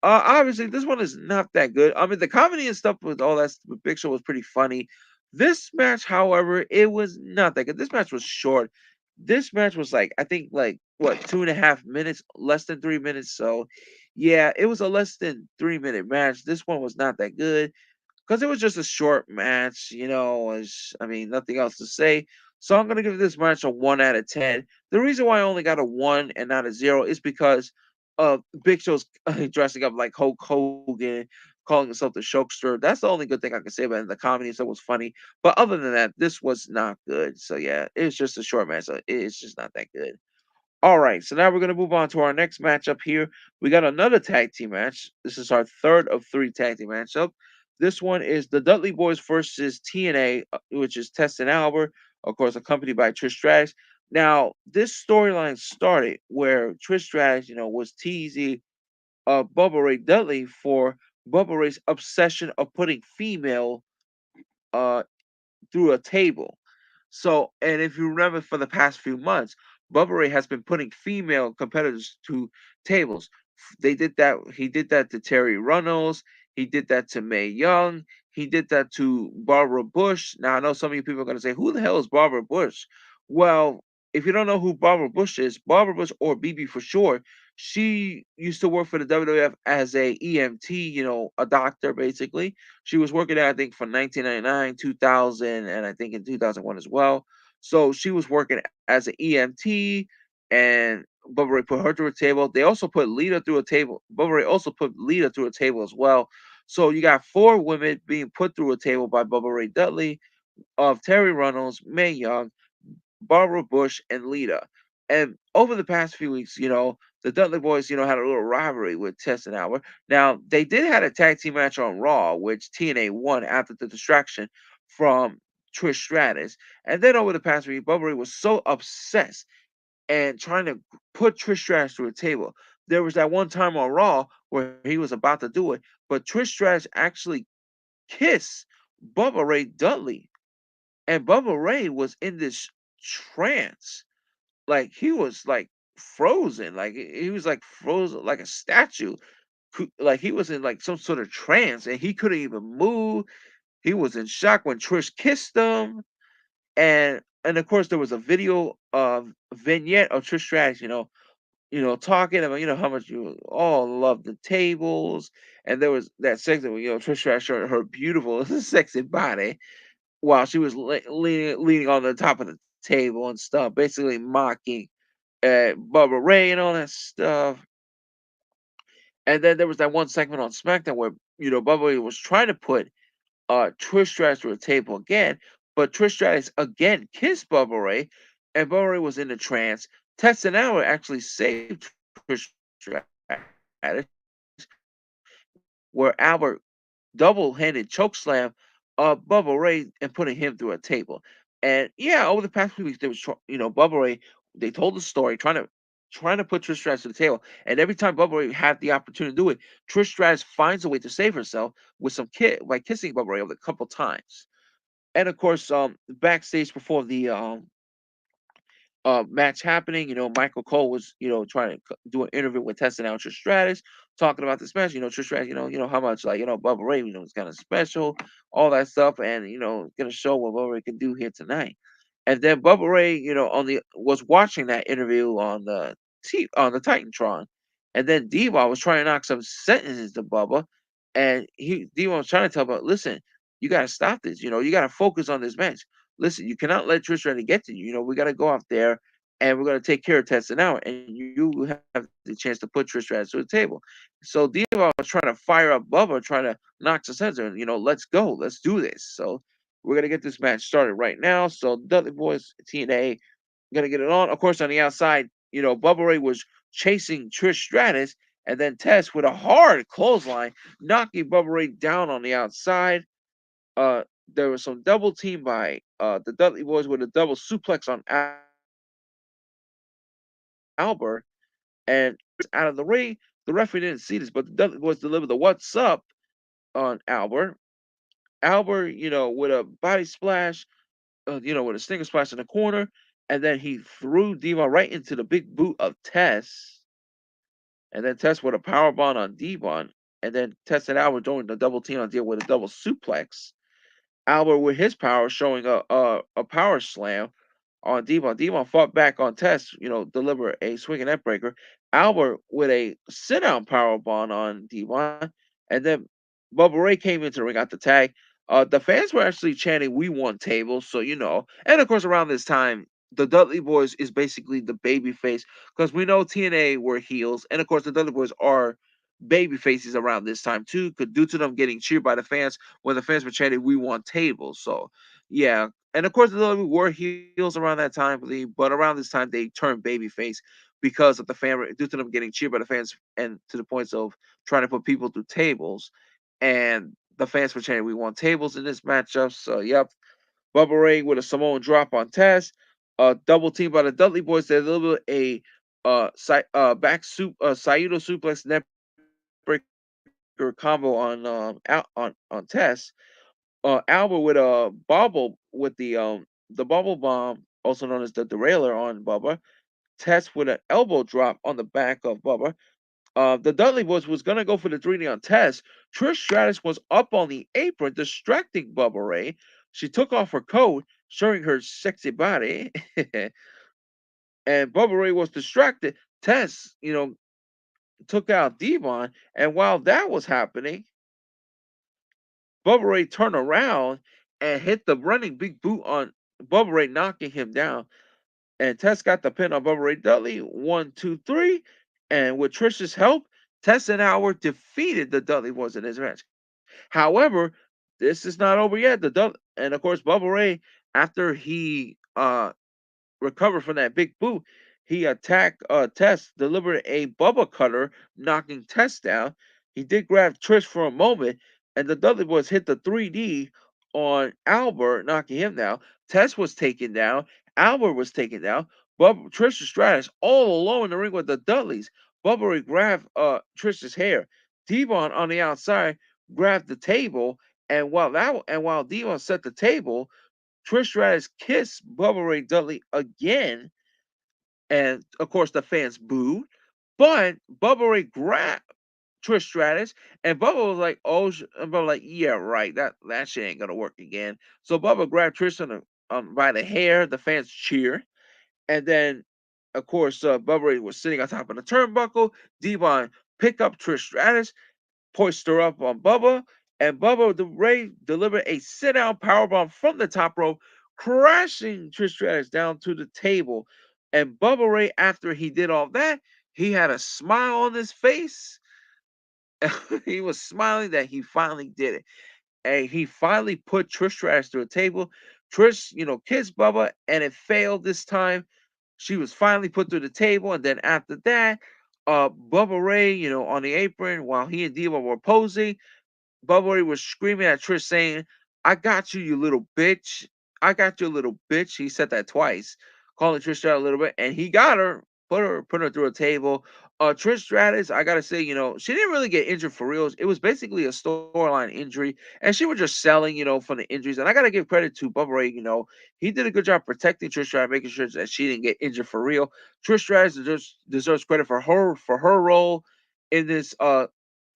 Obviously, this one is not that good. I mean, the comedy and stuff with all that with Big Show was pretty funny. This match, however, it was not that good. This match was short. This match was like I think like what 2.5 minutes, less than 3 minutes. So, yeah, it was a less than 3 minute match. This one was not that good because it was just a short match, you know. I mean, nothing else to say. So I'm gonna give this match a 1 out of 10. The reason why I only got a 1 and not a 0 is because of Big Show's dressing up like Hulk Hogan, calling himself the Shokester. That's the only good thing I can say about it. The comedy and stuff was funny, but other than that, this was not good. So yeah, it's just a short match. So it's just not that good. All right, so now we're going to move on to our next matchup here. We got another tag team match. This is our third of three tag team matchup. This one is the Dudley Boys versus TNA, which is Test and Albert, of course, accompanied by Trish Stratus. Now, this storyline started where Trish Stratus, you know, was teasing Bubba Ray Dudley for Bubba Ray's obsession of putting female uh, through a table. So, and if you remember for the past few months, Bubba Ray has been putting female competitors to tables. They did that. He did that to Terry Runnels. He did that to Mae Young. He did that to Barbara Bush. Now I know some of you people are going to say, "Who the hell is Barbara Bush?" Well, if you don't know who Barbara Bush is, Barbara Bush, or BB for short, she used to work for the WWF as a EMT, a doctor basically. She was working there, I think, from 1999, 2000, and I think in 2001 as well. So she was working as an EMT, and Bubba Ray put her through a table. They also put Lita through a table. Bubba Ray also put Lita through a table as well. So you got four women being put through a table by Bubba Ray Dudley, of Terry Runnels, Mae Young, Barbara Bush, and Lita. And over the past few weeks, the Dudley Boys, had a little rivalry with Test and Albert. Now, they did have a tag team match on Raw, which TNA won after the distraction from Trish Stratus. And then over the past week, Bubba Ray was so obsessed and trying to put Trish Stratus to a table. There was that one time on Raw where he was about to do it, but Trish Stratus actually kissed Bubba Ray Dudley, and Bubba Ray was in this trance. Like he was like frozen. Like he was like frozen like a statue. Like he was in like some sort of trance and he couldn't even move. He was in shock when Trish kissed him. And of course there was a video of vignette of Trish Stratus, talking about how much you all love the tables. And there was that section where Trish Stratus showed her beautiful sexy body while she was leaning on the top of the table and stuff, basically mocking Bubba Ray and all that stuff. And then there was that one segment on SmackDown where Bubba Ray was trying to put Trish Stratus to a table again, but Trish Stratus again kissed Bubba Ray, and Bubba Ray was in a trance. Test and Hour actually saved Trish Stratus, where Albert double-handed chokeslam Bubba Ray and putting him through a table. And yeah, over the past few weeks, there was Bubba Ray. They told the story trying to put Trish Stratus to the table, and every time Bubba Ray had the opportunity to do it, Trish Stratus finds a way to save herself with some by kissing Bubba Ray over a couple times. And of course, backstage before the match happening. Michael Cole was, trying to do an interview with Tessa and Trish Stratus, talking about this match. Trish Stratus, how much like Bubba Ray, is kind of special, all that stuff, and gonna show what Bubba Ray can do here tonight. And then Bubba Ray, was watching that interview on on the Titantron, and then Devon was trying to knock some sentences to Bubba, and Devon was trying to tell Bubba, listen, you gotta stop this. You gotta focus on this match. Listen, you cannot let Trish Stratus get to you. We got to go out there and we're going to take care of Tessa now, and you have the chance to put Trish Stratus to the table. So Diva was trying to fire up Bubba, trying to knock some sense in. Let's go, let's do this. So we're gonna get this match started right now. So Dudley Boys TNA gonna get it on. Of course, on the outside, Bubba Ray was chasing Trish Stratus, and then Tess with a hard clothesline, knocking Bubba Ray down on the outside. Uh, there was some double team by the Dudley Boys with a double suplex on Albert, and out of the ring. The referee didn't see this, but the Dudley Boys delivered the "What's up" on Albert. Albert, with a body splash, with a stinger splash in the corner, and then he threw Diva right into the big boot of Tess, and then Tess with a power bomb on Devon, and then Tess and Albert joined the double team on Diva with a double suplex. Albert with his power showing a power slam on Devon. Devon fought back on Test, deliver a swinging neck breaker. Albert with a sit down power bomb on Devon, and then Bubba Ray came into the ring, got the tag. The fans were actually chanting, "We want tables," so And of course, around this time, the Dudley Boys is basically the baby face because we know TNA were heels, and of course, the Dudley Boys are baby faces around this time too, due to them getting cheered by the fans when the fans were chanting, "We want tables." So yeah, and of course the WWE were heels around that time, I believe, but around this time they turned babyface because of the due to them getting cheered by the fans and to the points of trying to put people through tables, and the fans were chanting, "We want tables" in this matchup. So yep, Bubba Ray with a Samoan drop on Taz, double team by the Dudley Boys. They deliver a back Saito suplex neckbreaker combo on Tess. Albert with a bobble with the bubble bomb, also known as the derailleur on Bubba. Tess with an elbow drop on the back of Bubba. The Dudley Boys was gonna go for the 3D on Tess. Trish Stratus was up on the apron, distracting Bubba Ray. She took off her coat, showing her sexy body. and Bubba Ray was distracted. Tess, took out Devon, and while that was happening, Bubba Ray turned around and hit the running big boot on Bubba Ray, knocking him down. And Tess got the pin on Bubba Ray Dudley. 1, 2, 3. And with Trish's help, Tess and Howard defeated the Dudley Boys in this match. However, this is not over yet. And of course, Bubba Ray, after he recovered from that big boot, he attacked Tess, delivered a Bubba Cutter, knocking Tess down. He did grab Trish for a moment, and the Dudley Boys hit the 3D on Albert, knocking him down. Tess was taken down. Albert was taken down. Trish Stratus all alone in the ring with the Dudleys. Bubba Ray grabbed Trish's hair. Devon on the outside grabbed the table, and while Devon set the table, Trish Stratus kissed Bubba Ray Dudley again, and of course the fans booed. But Bubba Ray grabbed Trish Stratus, and Bubba was like, "Oh," and Bubba like, "Yeah, right. That shit ain't gonna work again." So Bubba grabbed Trish by the hair. The fans cheer, and then, of course, Bubba Ray was sitting on top of the turnbuckle. Devon picked up Trish Stratus, hoist her up on Bubba, and Bubba the Ray delivered a sit-down powerbomb from the top rope, crashing Trish Stratus down to the table. And Bubba Ray, after he did all that, he had a smile on his face. He was smiling that he finally did it. And he finally put Trish Stratus to a table. Trish, kissed Bubba, and it failed this time. She was finally put through the table, and then after that, Bubba Ray, on the apron while he and Diva were posing, Bubba Ray was screaming at Trish, saying, "I got you, you little bitch. I got you, little bitch." He said that twice, calling Trish out a little bit, and he got her, put her through a table. Trish Stratus, I gotta say, she didn't really get injured for real. It was basically a storyline injury, and she was just selling, from the injuries. And I gotta give credit to Bubba Ray. He did a good job protecting Trish Stratus, making sure that she didn't get injured for real. Trish Stratus deserves credit for her role in this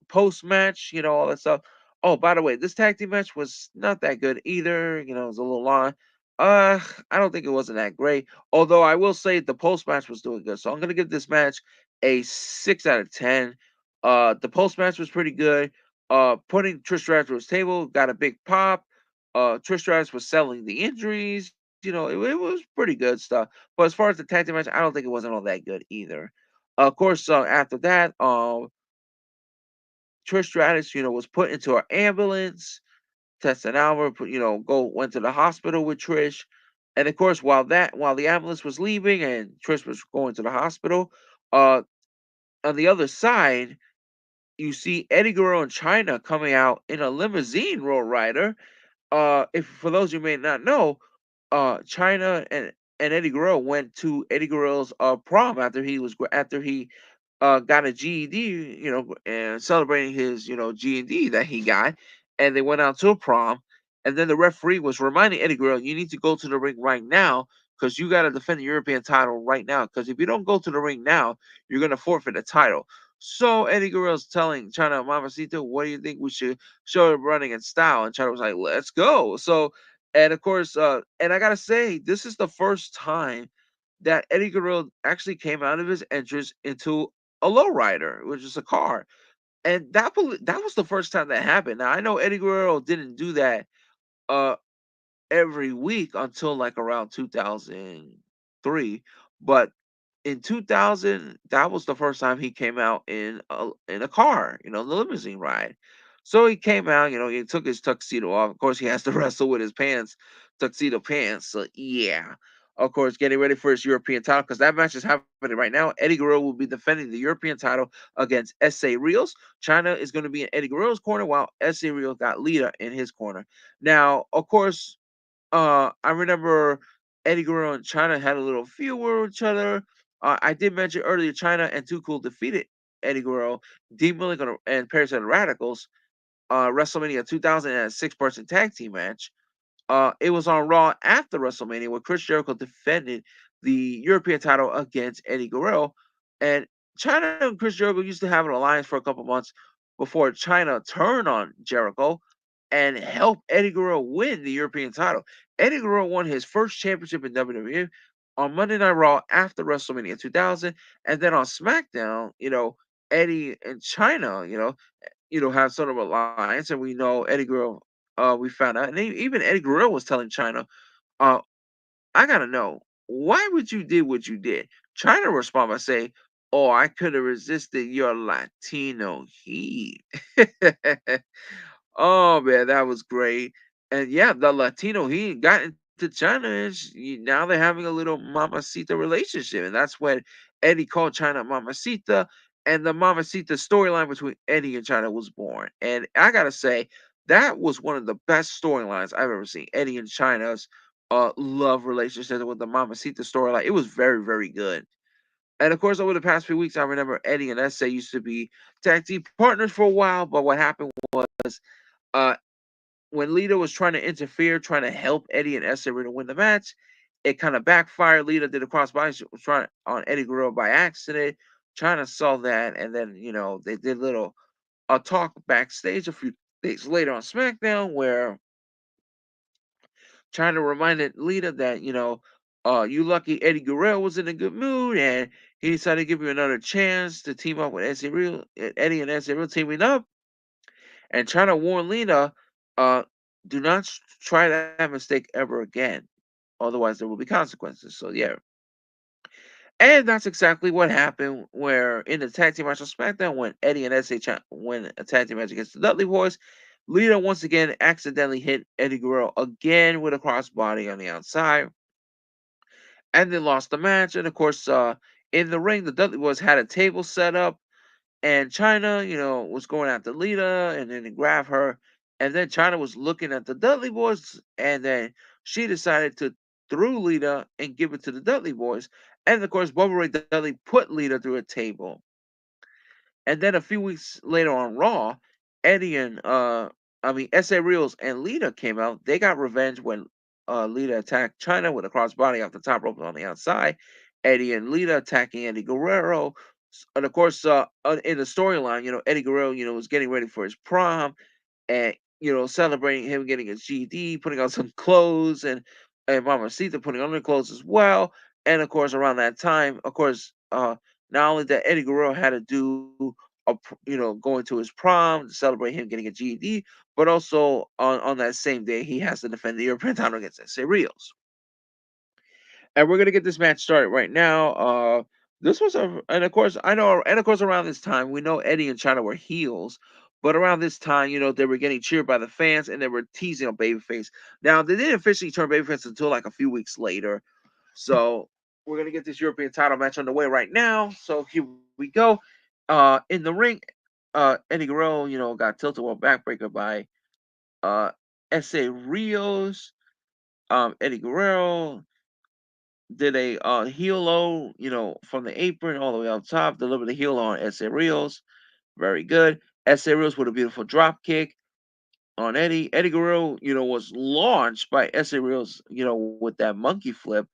post match, all that stuff. Oh, by the way, this tag team match was not that good either. It was a little long. I don't think it wasn't that great. Although I will say the post match was doing good. So I'm gonna give this match a 6 out of 10. The post match was pretty good. Putting Trish Stratus to his table got a big pop. Trish Stratus was selling the injuries. It was pretty good stuff. But as far as the tag team match, I don't think it wasn't all that good either. Of course, after that, Trish Stratus, was put into an ambulance. Tess and Albert, went to the hospital with Trish, and of course, while the ambulance was leaving and Trish was going to the hospital, uh, on the other side, you see Eddie Guerrero and China coming out in a limousine roll rider. If for those you may not know, China and Eddie Guerrero went to Eddie Guerrero's prom after he got a GED, and celebrating his, GED that he got, and they went out to a prom, and then the referee was reminding Eddie Guerrero, "You need to go to the ring right now, because you got to defend the European title right now. Because if you don't go to the ring now, you're gonna forfeit the title." So Eddie Guerrero's telling China, "Mamacita, what do you think we should show him running in style?" And China was like, "Let's go." So, and of course, and I gotta say, this is the first time that Eddie Guerrero actually came out of his entrance into a lowrider, which is a car. And that was the first time that happened. Now I know Eddie Guerrero didn't do that uh every week until like around 2003, but in 2000, that was the first time he came out in a car, the limousine ride. So he came out, he took his tuxedo off. Of course, he has to wrestle with his pants, tuxedo pants. So yeah, of course, getting ready for his European title because that match is happening right now. Eddie Guerrero will be defending the European title against S.A. Rios. China is going to be in Eddie Guerrero's corner while S.A. Rios got Lita in his corner. Now, of course, I remember Eddie Guerrero and China had a little feud with each other. I did mention earlier China and Too Cool defeated Eddie Guerrero, Dean Milligan, and Paris and the Radicals. WrestleMania 2000 and a six-person tag team match. It was on Raw after WrestleMania where Chris Jericho defended the European title against Eddie Guerrero. And China and Chris Jericho used to have an alliance for a couple months before China turned on Jericho and helped Eddie Guerrero win the European title. Eddie Guerrero won his first championship in WWE on Monday Night Raw after WrestleMania 2000, and then on SmackDown, Eddie and China, have sort of alliance, and we know Eddie Guerrero. We found out, and even Eddie Guerrero was telling China, uh, "I gotta know why would you did what you did." China responded by saying, "Oh, I could have resisted your Latino heat." Oh man, that was great. And yeah, the Latino he got into China, and now they're having a little mamacita relationship, and that's when Eddie called China mamacita, and the mamacita storyline between Eddie and China was born. And I gotta say, that was one of the best storylines I've ever seen. Eddie and China's love relationship with the mamacita storyline. It was very, very good. And of course, over the past few weeks, I remember Eddie and SA used to be tag team partners for a while, but what happened was uh, when Lita was trying to interfere, trying to help Eddie and Esther to win the match, it kind of backfired. Lita did a crossbody. She was trying on Eddie Guerrero by accident. China saw that, and then they did a talk backstage a few days later on SmackDown where China reminded Lita that you lucky Eddie Guerrero was in a good mood, and he decided to give you another chance to team up with Eddie and Esther Real teaming up, and China warned Lita, uh, do not try that mistake ever again. Otherwise, there will be consequences. So, yeah. And that's exactly what happened. Where in the tag team match on SmackDown, when Eddie and win a tag team match against the Dudley Boys, Lita once again accidentally hit Eddie Guerrero again with a crossbody on the outside, and they lost the match. And of course, in the ring, the Dudley Boys had a table set up, and China, was going after Lita, and then he grabbed her, and then China was looking at the Dudley Boys, and then she decided to throw Lita and give it to the Dudley Boys, and of course, Bubba Ray Dudley put Lita through a table, and then a few weeks later on Raw, Eddie and SA Reels and Lita came out. They got revenge when Lita attacked China with a crossbody off the top rope on the outside. Eddie and Lita attacking Eddie Guerrero. And of course, in the storyline, Eddie Guerrero, was getting ready for his prom, and celebrating him getting his GED, putting on some clothes, and Mamacita putting on her clothes as well. And of course, around that time, of course, not only that Eddie Guerrero had to do going to his prom to celebrate him getting a GED, but also on that same day he has to defend the European title against SA Rios. And we're gonna get this match started right now. This was and of course I know, and of course around this time we know Eddie and China were heels, but around this time they were getting cheered by the fans and they were teasing on babyface. Now they didn't officially turn babyface until like a few weeks later, so we're gonna get this European title match underway right now. So here we go. In the ring, Eddie Guerrero got tilted world backbreaker by uh SA Rios. Eddie Guerrero did a heel low, from the apron all the way up top, delivered the heel on SA Rios. Very good. SA Rios with a beautiful drop kick on Eddie. Eddie Guerrero, was launched by SA Rios, with that monkey flip.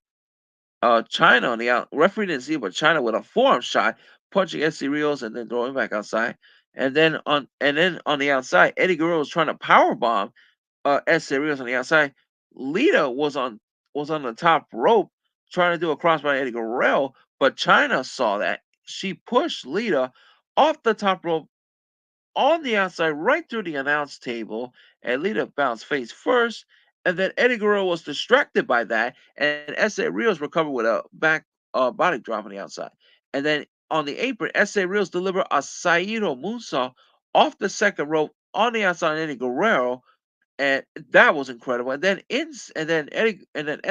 China on the out referee didn't see it, but China with a forearm shot, punching SA Rios and then throwing back outside. And then on the outside, Eddie Guerrero was trying to power bomb SA Rios on the outside. Lita was on the top rope trying to do a cross by Eddie Guerrero, but China saw that. She pushed Lita off the top rope on the outside right through the announce table, and Lita bounced face first. And then Eddie Guerrero was distracted by that, and SA Rios recovered with a back body drop on the outside. And then on the apron, SA Rios delivered a Saito moonsault off the second rope on the outside on Eddie Guerrero, and that was incredible. And then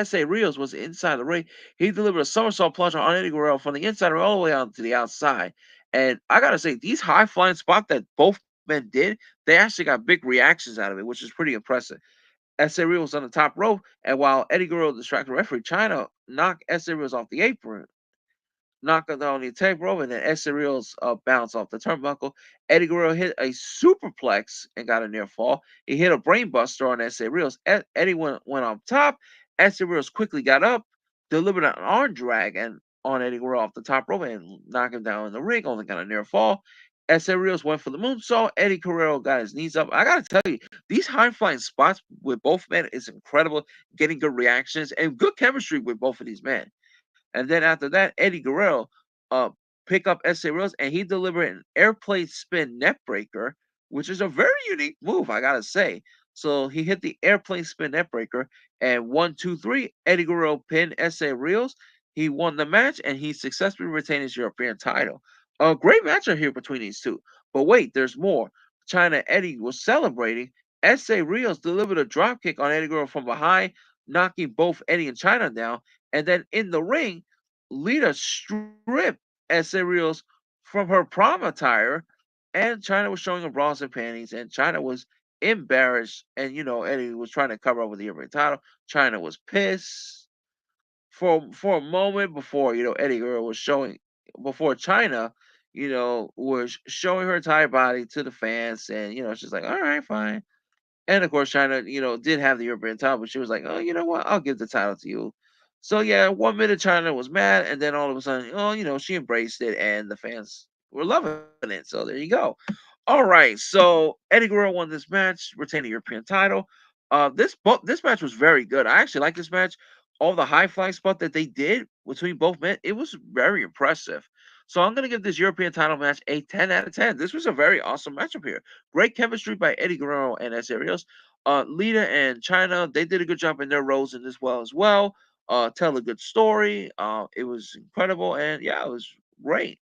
SA Rios was inside the ring. He delivered a somersault plunge on Eddie Guerrero from the inside all the way out to the outside. And I gotta say, these high flying spots that both men did, they actually got big reactions out of it, which is pretty impressive. SA Rios was on the top rope, and while Eddie Guerrero distracted referee, China knocked SA Rios off the apron, knocked him down on the tape rope, and then Exterior's bounce off the turnbuckle. Eddie Guerrero hit a superplex and got a near fall. He hit a brainbuster on Exterior's. Eddie went on top. Exterior's quickly got up, delivered an arm drag and on Eddie Guerrero off the top rope and knocked him down in the ring. Only got a near fall. Exterior's went for the moonsault. Eddie Guerrero got his knees up. I gotta tell you, these high flying spots with both men is incredible. Getting good reactions and good chemistry with both of these men. And then after that, Eddie Guerrero uh pick up SA Reels and he delivered an airplane spin neck breaker, which is a very unique move, I gotta say. So he hit the airplane spin neck breaker and 1, 2, 3. Eddie Guerrero pinned SA Reels. He won the match and he successfully retained his European title. A great matchup here between these two. But wait, there's more. China Eddie was celebrating. SA Rios delivered a dropkick on Eddie Guerrero from behind, knocking both Eddie and China down. And then in the ring, Lita stripped SA Rios from her prom attire, and China was showing her bras and panties, and China was embarrassed. And Eddie was trying to cover up with the European title. China was pissed for a moment before Eddie Guerrero was showing before China was showing her entire body to the fans, and she's like, all right, fine. And of course, China, did have the European title, but she was like, "Oh, you know what? I'll give the title to you." So yeah, 1 minute China was mad, and then all of a sudden, oh, she embraced it, and the fans were loving it. So there you go. All right, so Eddie Guerrero won this match, retained the European title. This match was very good. I actually like this match. All the high flying spot that they did between both men, it was very impressive. So I'm gonna give this European title match a 10 out of 10. This was a very awesome matchup here. Great chemistry by Eddie Guerrero and S. Arios. Lita and China, they did a good job in their roles in this well as well. Tell a good story. It was incredible, and yeah, it was great.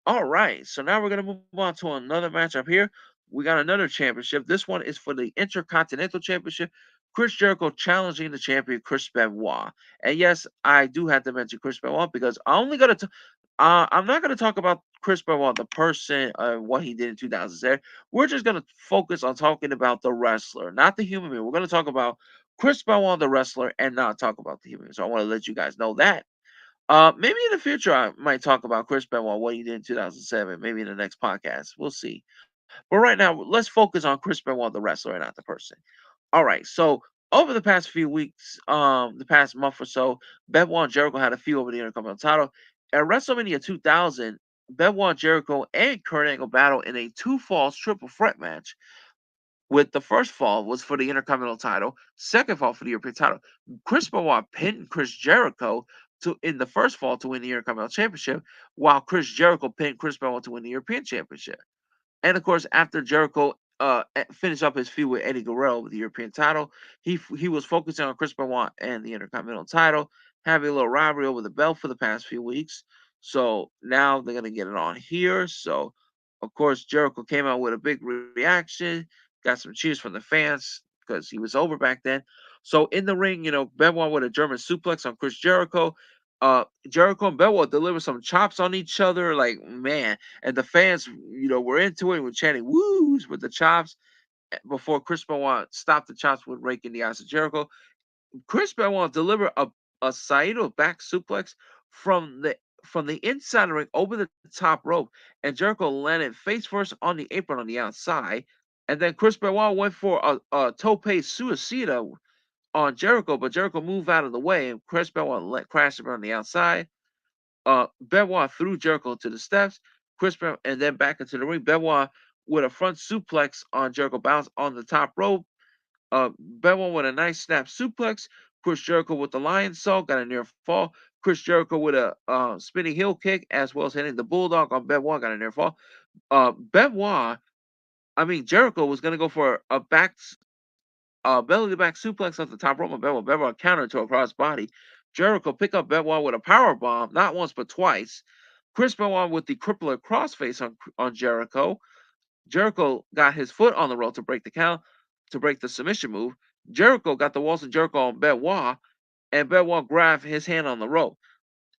All right, so now we're gonna move on to another matchup here. We got another championship. This one is for the Intercontinental Championship. Chris Jericho challenging the champion Chris Benoit. And yes, I do have to mention Chris Benoit because I'm not gonna talk about Chris Benoit, the person, what he did in 2007. We're just gonna focus on talking about the wrestler, not the human being. We're gonna talk about Chris Benoit, the wrestler, and not talk about the human being. So I want to let you guys know that. Maybe in the future I might talk about Chris Benoit, what he did in 2007. Maybe in the next podcast, we'll see. But right now, let's focus on Chris Benoit, the wrestler, and not the person. All right. So over the past few weeks, the past month or so, Benoit and Jericho had a feud over the Intercontinental title. At WrestleMania 2000, Benoit, Jericho, and Kurt Angle battled in a two falls triple threat match. With the first fall was for the Intercontinental title, second fall for the European title. Chris Benoit pinned Chris Jericho to in the first fall to win the Intercontinental Championship, while Chris Jericho pinned Chris Benoit to win the European Championship. And of course, after Jericho finished up his feud with Eddie Guerrero with the European title, he was focusing on Chris Benoit and the Intercontinental title, having a little rivalry over the belt for the past few weeks. So now they're gonna get it on here. So of course, Jericho came out with a big reaction, got some cheers from the fans because he was over back then. So in the ring, Benoit with a German suplex on Chris Jericho. Jericho and Benoit delivered some chops on each other, like man, and the fans, were into it. Were chanting "woos" with the chops before Chris Benoit stopped the chops with raking the eyes of Jericho. Chris Benoit delivered a Saito back suplex from the from the inside of the ring over the top rope, and Jericho landed face first on the apron on the outside. And then Chris Benoit went for a tope suicida on Jericho, but Jericho moved out of the way, and Chris Benoit crashed him on the outside. Benoit threw Jericho to the steps, and then back into the ring. Benoit with a front suplex on Jericho, bounce on the top rope. Benoit with a nice snap suplex. Chris Jericho with the lion saw, got a near fall. Chris Jericho with a spinning heel kick, as well as hitting the bulldog on Benoit, got a near fall. Benoit, I mean Jericho was gonna go for a belly to back suplex off the top rope of Benoit. Benoit countered to a cross body. Jericho picked up Benoit with a power bomb, not once but twice. Chris Benoit with the crippler crossface on Jericho. Jericho got his foot on the rope to break the count, to break the submission move. Jericho got the Walls of Jericho on Benoit, and Benoit grabbed his hand on the rope.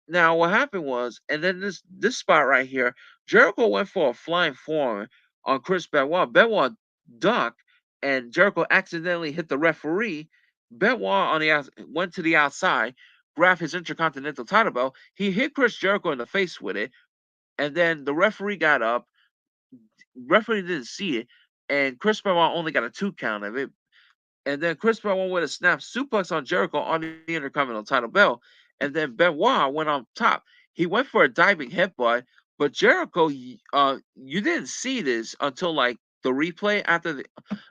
Now, what happened was, and then this spot right here, Jericho went for a flying forearm on Chris Benoit. Benoit ducked, and Jericho accidentally hit the referee. Benoit went to the outside, grabbed his Intercontinental title belt. He hit Chris Jericho in the face with it, and then the referee got up. Referee didn't see it, and Chris Benoit only got a 2 count of it. And then Chris Benoit with a snap suplex on Jericho on the Intercontinental title belt. And then Benoit went on top. He went for a diving headbutt, but Jericho, you didn't see this until like the replay after the.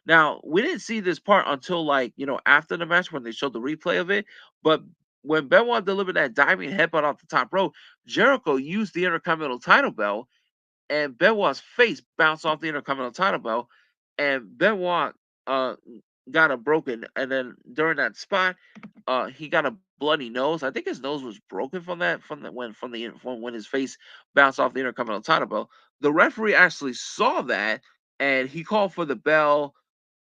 Now we didn't see this part until like after the match when they showed the replay of it. But when Benoit delivered that diving headbutt off the top rope, Jericho used the Intercontinental title belt, and Benoit's face bounced off the Intercontinental title belt, and Benoit uh got a broken, and then during that spot, he got a bloody nose. I think his nose was broken from that, from when his face bounced off the Intercontinental title belt. The referee actually saw that, and he called for the bell,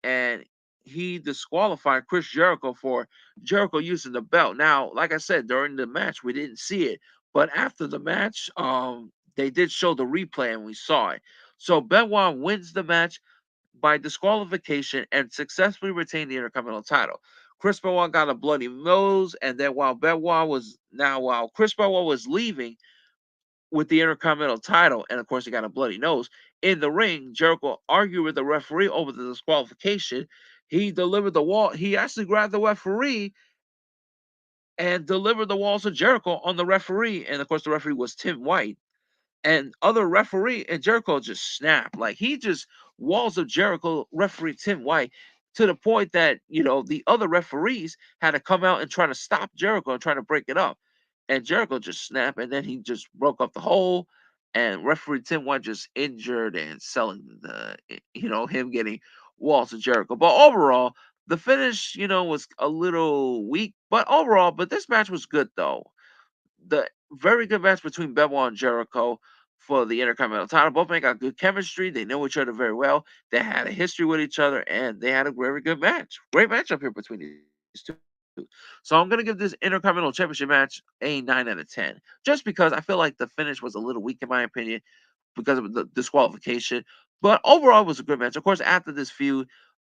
and he disqualified Chris Jericho for Jericho using the belt. Now, like I said, during the match we didn't see it, but after the match, they did show the replay and we saw it. So Benoit wins the match by disqualification and successfully retained the Intercontinental title. Chris Benoit got a bloody nose, and then while Chris Benoit was leaving with the Intercontinental title, and of course he got a bloody nose in the ring, Jericho argued with the referee over the disqualification. He delivered the wall. He actually grabbed the referee and delivered the walls of Jericho on the referee, and of course the referee was Tim White, and other referee and Jericho just snapped. Like he just walls of Jericho referee Tim White to the point that the other referees had to come out and try to stop Jericho and try to break it up. And Jericho just snapped, and then he just broke up the hole. And referee Tim White just injured and selling him getting walls of Jericho. But overall, the finish was a little weak. But this match was good though. The very good match between Benoit and Jericho for the Intercontinental title. Both men got good chemistry. They know each other very well. They had a history with each other, and they had a very good match. Great matchup here between these two. So I'm gonna give this Intercontinental Championship match a 9 out of 10, just because I feel like the finish was a little weak in my opinion because of the disqualification. But overall, it was a good match. Of course, after this,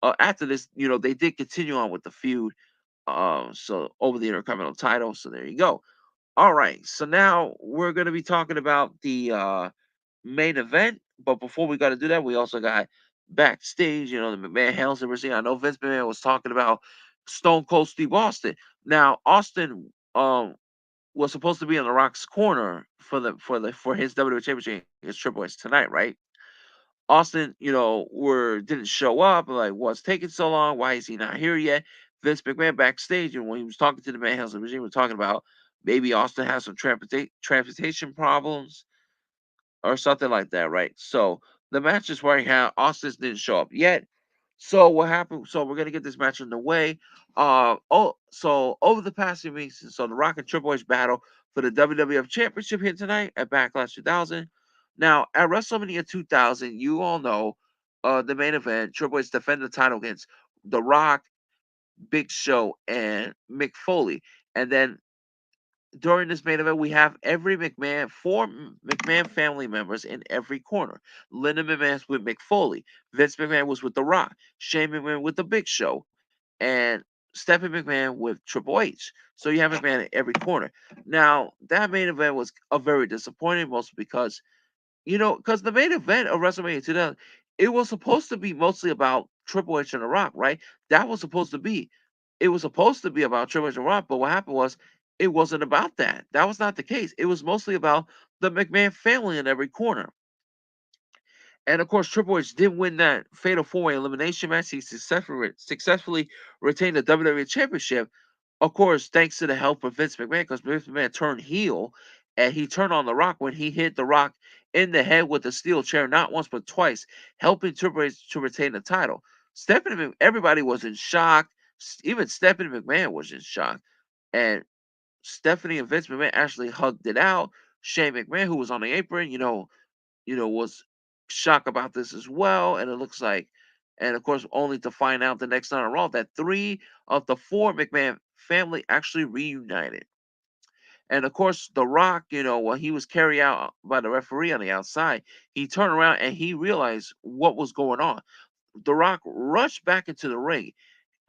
they did continue on with the feud. So over the Intercontinental title. So there you go. All right, so now we're going to be talking about the main event. But before we got to do that, we also got backstage, the McMahon Hells and everything. I know Vince McMahon was talking about Stone Cold Steve Austin. Now, Austin was supposed to be in The Rock's corner for his WWE Championship against Triple H tonight, right? Austin, didn't show up. Like, what's taking so long? Why is he not here yet? Vince McMahon backstage, and when he was talking to the Man House and Regime, was talking about maybe Austin has some transportation problems or something like that, right? So the match is right now. Austin didn't show up yet. So what happened? So we're gonna get this match in the way. So over the past few weeks, so the Rock and Triple H battle for the WWF Championship here tonight at Backlash 2000. Now at WrestleMania 2000, you all know, the main event, Triple H defended the title against The Rock, Big Show, and Mick Foley, and then during this main event, we have every McMahon family members in every corner. Linda McMahon's with Mick Foley. Vince McMahon was with The Rock. Shane McMahon with The Big Show. And Stephanie McMahon with Triple H. So you have McMahon in every corner. Now, that main event was a very disappointing, mostly because the main event of WrestleMania 2000, it was supposed to be mostly about Triple H and The Rock, right? That was supposed to be. It was supposed to be about Triple H and The Rock, but what happened was it wasn't about that. That was not the case. It was mostly about the McMahon family in every corner. And of course, Triple H did win that Fatal 4-Way elimination match. He successfully retained the WWE Championship. Of course, thanks to the help of Vince McMahon, because Vince McMahon turned heel and he turned on The Rock when he hit The Rock in the head with a steel chair, not once but twice, helping Triple H to retain the title. Everybody was in shock. Even Stephanie McMahon was in shock. And Stephanie and Vince McMahon actually hugged it out. Shane McMahon, who was on the apron, was shocked about this as well. And it looks like, and of course, only to find out the next night on Raw that three of the four McMahon family actually reunited. And of course, The Rock, while he was carried out by the referee on the outside, he turned around and he realized what was going on. The Rock rushed back into the ring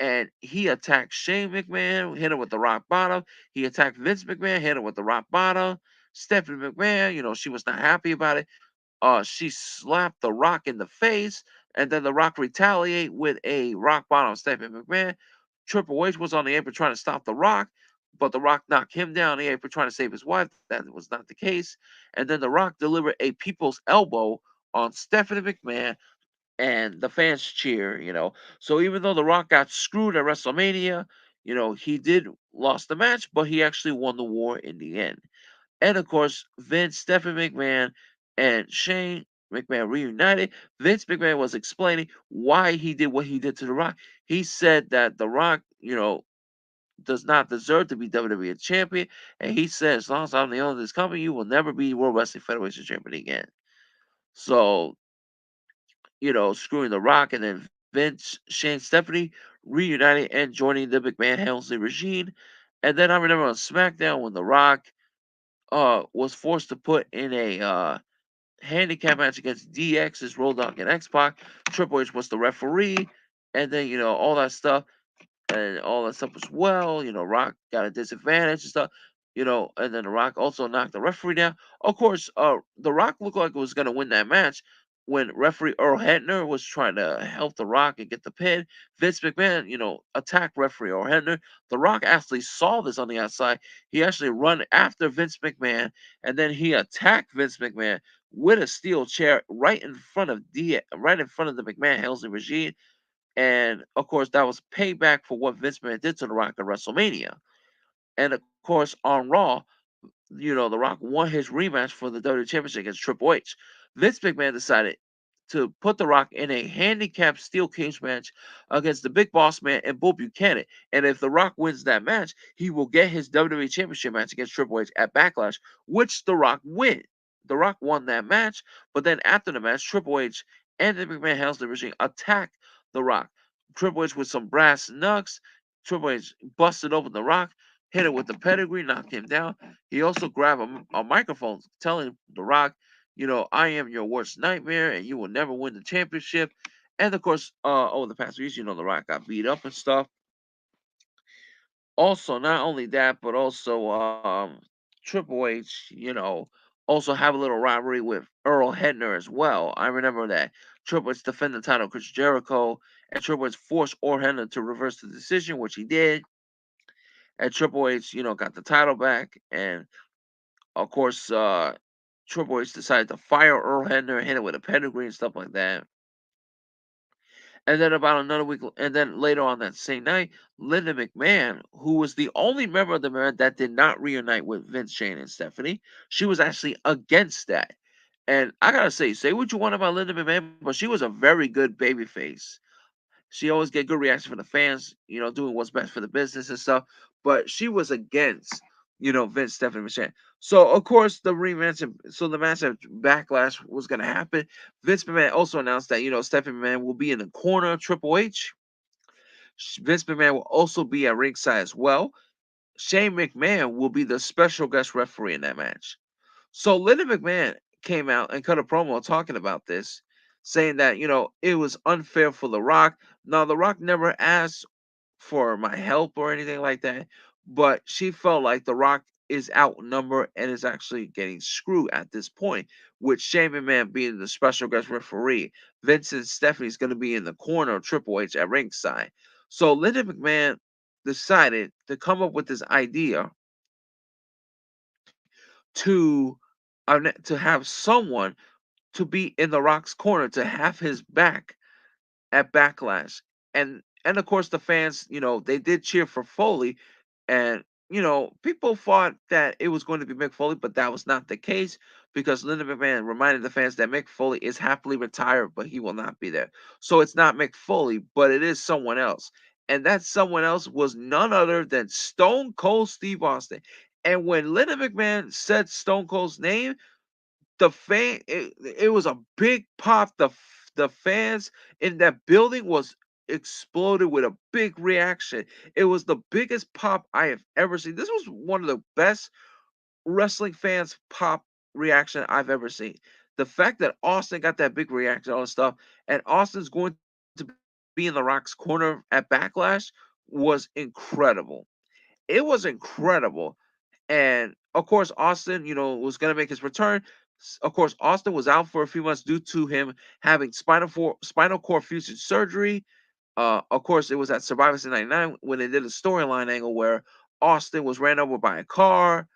and he attacked Shane McMahon, hit him with the rock bottom. He attacked Vince McMahon, hit him with the rock bottom. Stephanie McMahon, she was not happy about it. She slapped The Rock in the face, and then The Rock retaliate with a rock bottom on Stephanie McMahon. Triple H was on the apron trying to stop The Rock, but The Rock knocked him down on the apron trying to save his wife. That was not the case. And then The Rock delivered a people's elbow on Stephanie McMahon, and the fans cheer. So even though The Rock got screwed at WrestleMania, he did lost the match, but he actually won the war in the end. And of course, Vince, Stephanie McMahon, and Shane McMahon reunited. Vince McMahon was explaining why he did what he did to The Rock. He said that The Rock, does not deserve to be WWE champion. And he said, as long as I'm the owner of this company, you will never be World Wrestling Federation champion again. So, screwing The Rock and then Vince, Shane, Stephanie reuniting and joining the McMahon Helmsley regime. And then I remember on SmackDown when The Rock was forced to put in a handicap match against DX's Road Dogg and X Pac. Triple H was the referee, and then all that stuff and all that stuff as well. Rock got a disadvantage and stuff. And then The Rock also knocked the referee down. Of course, The Rock looked like it was gonna win that match when referee Earl Hebner was trying to help The Rock and get the pin. Vince McMahon, attacked referee Earl Hebner. The Rock actually saw this on the outside. He actually run after Vince McMahon, and then he attacked Vince McMahon with a steel chair right in front of the McMahon Helmsley regime. And of course, that was payback for what Vince McMahon did to The Rock at WrestleMania. And of course, on Raw, The Rock won his rematch for the WWE Championship against Triple H. Vince McMahon decided to put The Rock in a handicap steel cage match against the Big Boss Man and Bull Buchanan. And if The Rock wins that match, he will get his WWE Championship match against Triple H at Backlash, which The Rock win. The Rock won that match, but then after the match, Triple H and the McMahon Helmsley regime attacked The Rock. Triple H with some brass knucks. Triple H busted open The Rock, hit it with the pedigree, knocked him down. He also grabbed a microphone telling The Rock, I am your worst nightmare and you will never win the championship. And of course, over the past weeks, The Rock got beat up and stuff. Also, not only that, but also Triple H, also have a little rivalry with Earl Hebner as well. I remember that Triple H defended the title Chris Jericho, and Triple H forced Earl Hebner to reverse the decision, which he did. And Triple H, got the title back, and of course, Triple H decided to fire Earl Hebner, hit it with a pedigree and stuff like that. And then about another week, and then later on that same night, Linda McMahon, who was the only member of the band that did not reunite with Vince, Shane, and Stephanie, she was actually against that. And I gotta say what you want about Linda McMahon, but she was a very good babyface. She always get good reaction from the fans, doing what's best for the business and stuff. But she was against, Vince, Stephanie McMahon. So of course the match at Backlash was gonna happen. Vince McMahon also announced that Stephanie McMahon will be in the corner of Triple H. Vince McMahon will also be at ringside as well. Shane McMahon will be the special guest referee in that match. So Linda McMahon came out and cut a promo talking about this, saying that it was unfair for The Rock. Now The Rock never asked for my help or anything like that, but she felt like The Rock is outnumbered and is actually getting screwed at this point, with Shane McMahon being the special guest referee. Vincent Stephanie's going to be in the corner of Triple H at ringside. So Linda McMahon decided to come up with this idea to to have someone to be in The Rock's corner, to have his back at Backlash. And of course the fans, they did cheer for Foley, and people thought that it was going to be Mick Foley, but that was not the case because Linda McMahon reminded the fans that Mick Foley is happily retired, but he will not be there. So it's not Mick Foley, but it is someone else. And that someone else was none other than Stone Cold Steve Austin. And when Linda McMahon said Stone Cold's name, it was a big pop. The fans in that building was exploded with a big reaction. It was the biggest pop I have ever seen. This was one of the best wrestling fans pop reaction I've ever seen. The fact that Austin got that big reaction, all this stuff, and Austin's going to be in The Rock's corner at Backlash was incredible. It was incredible. And of course, Austin, was going to make his return. Of course, Austin was out for a few months due to him having spinal cord fusion surgery. Of course, it was at Survivor Series '99 when they did a storyline angle where Austin was ran over by a car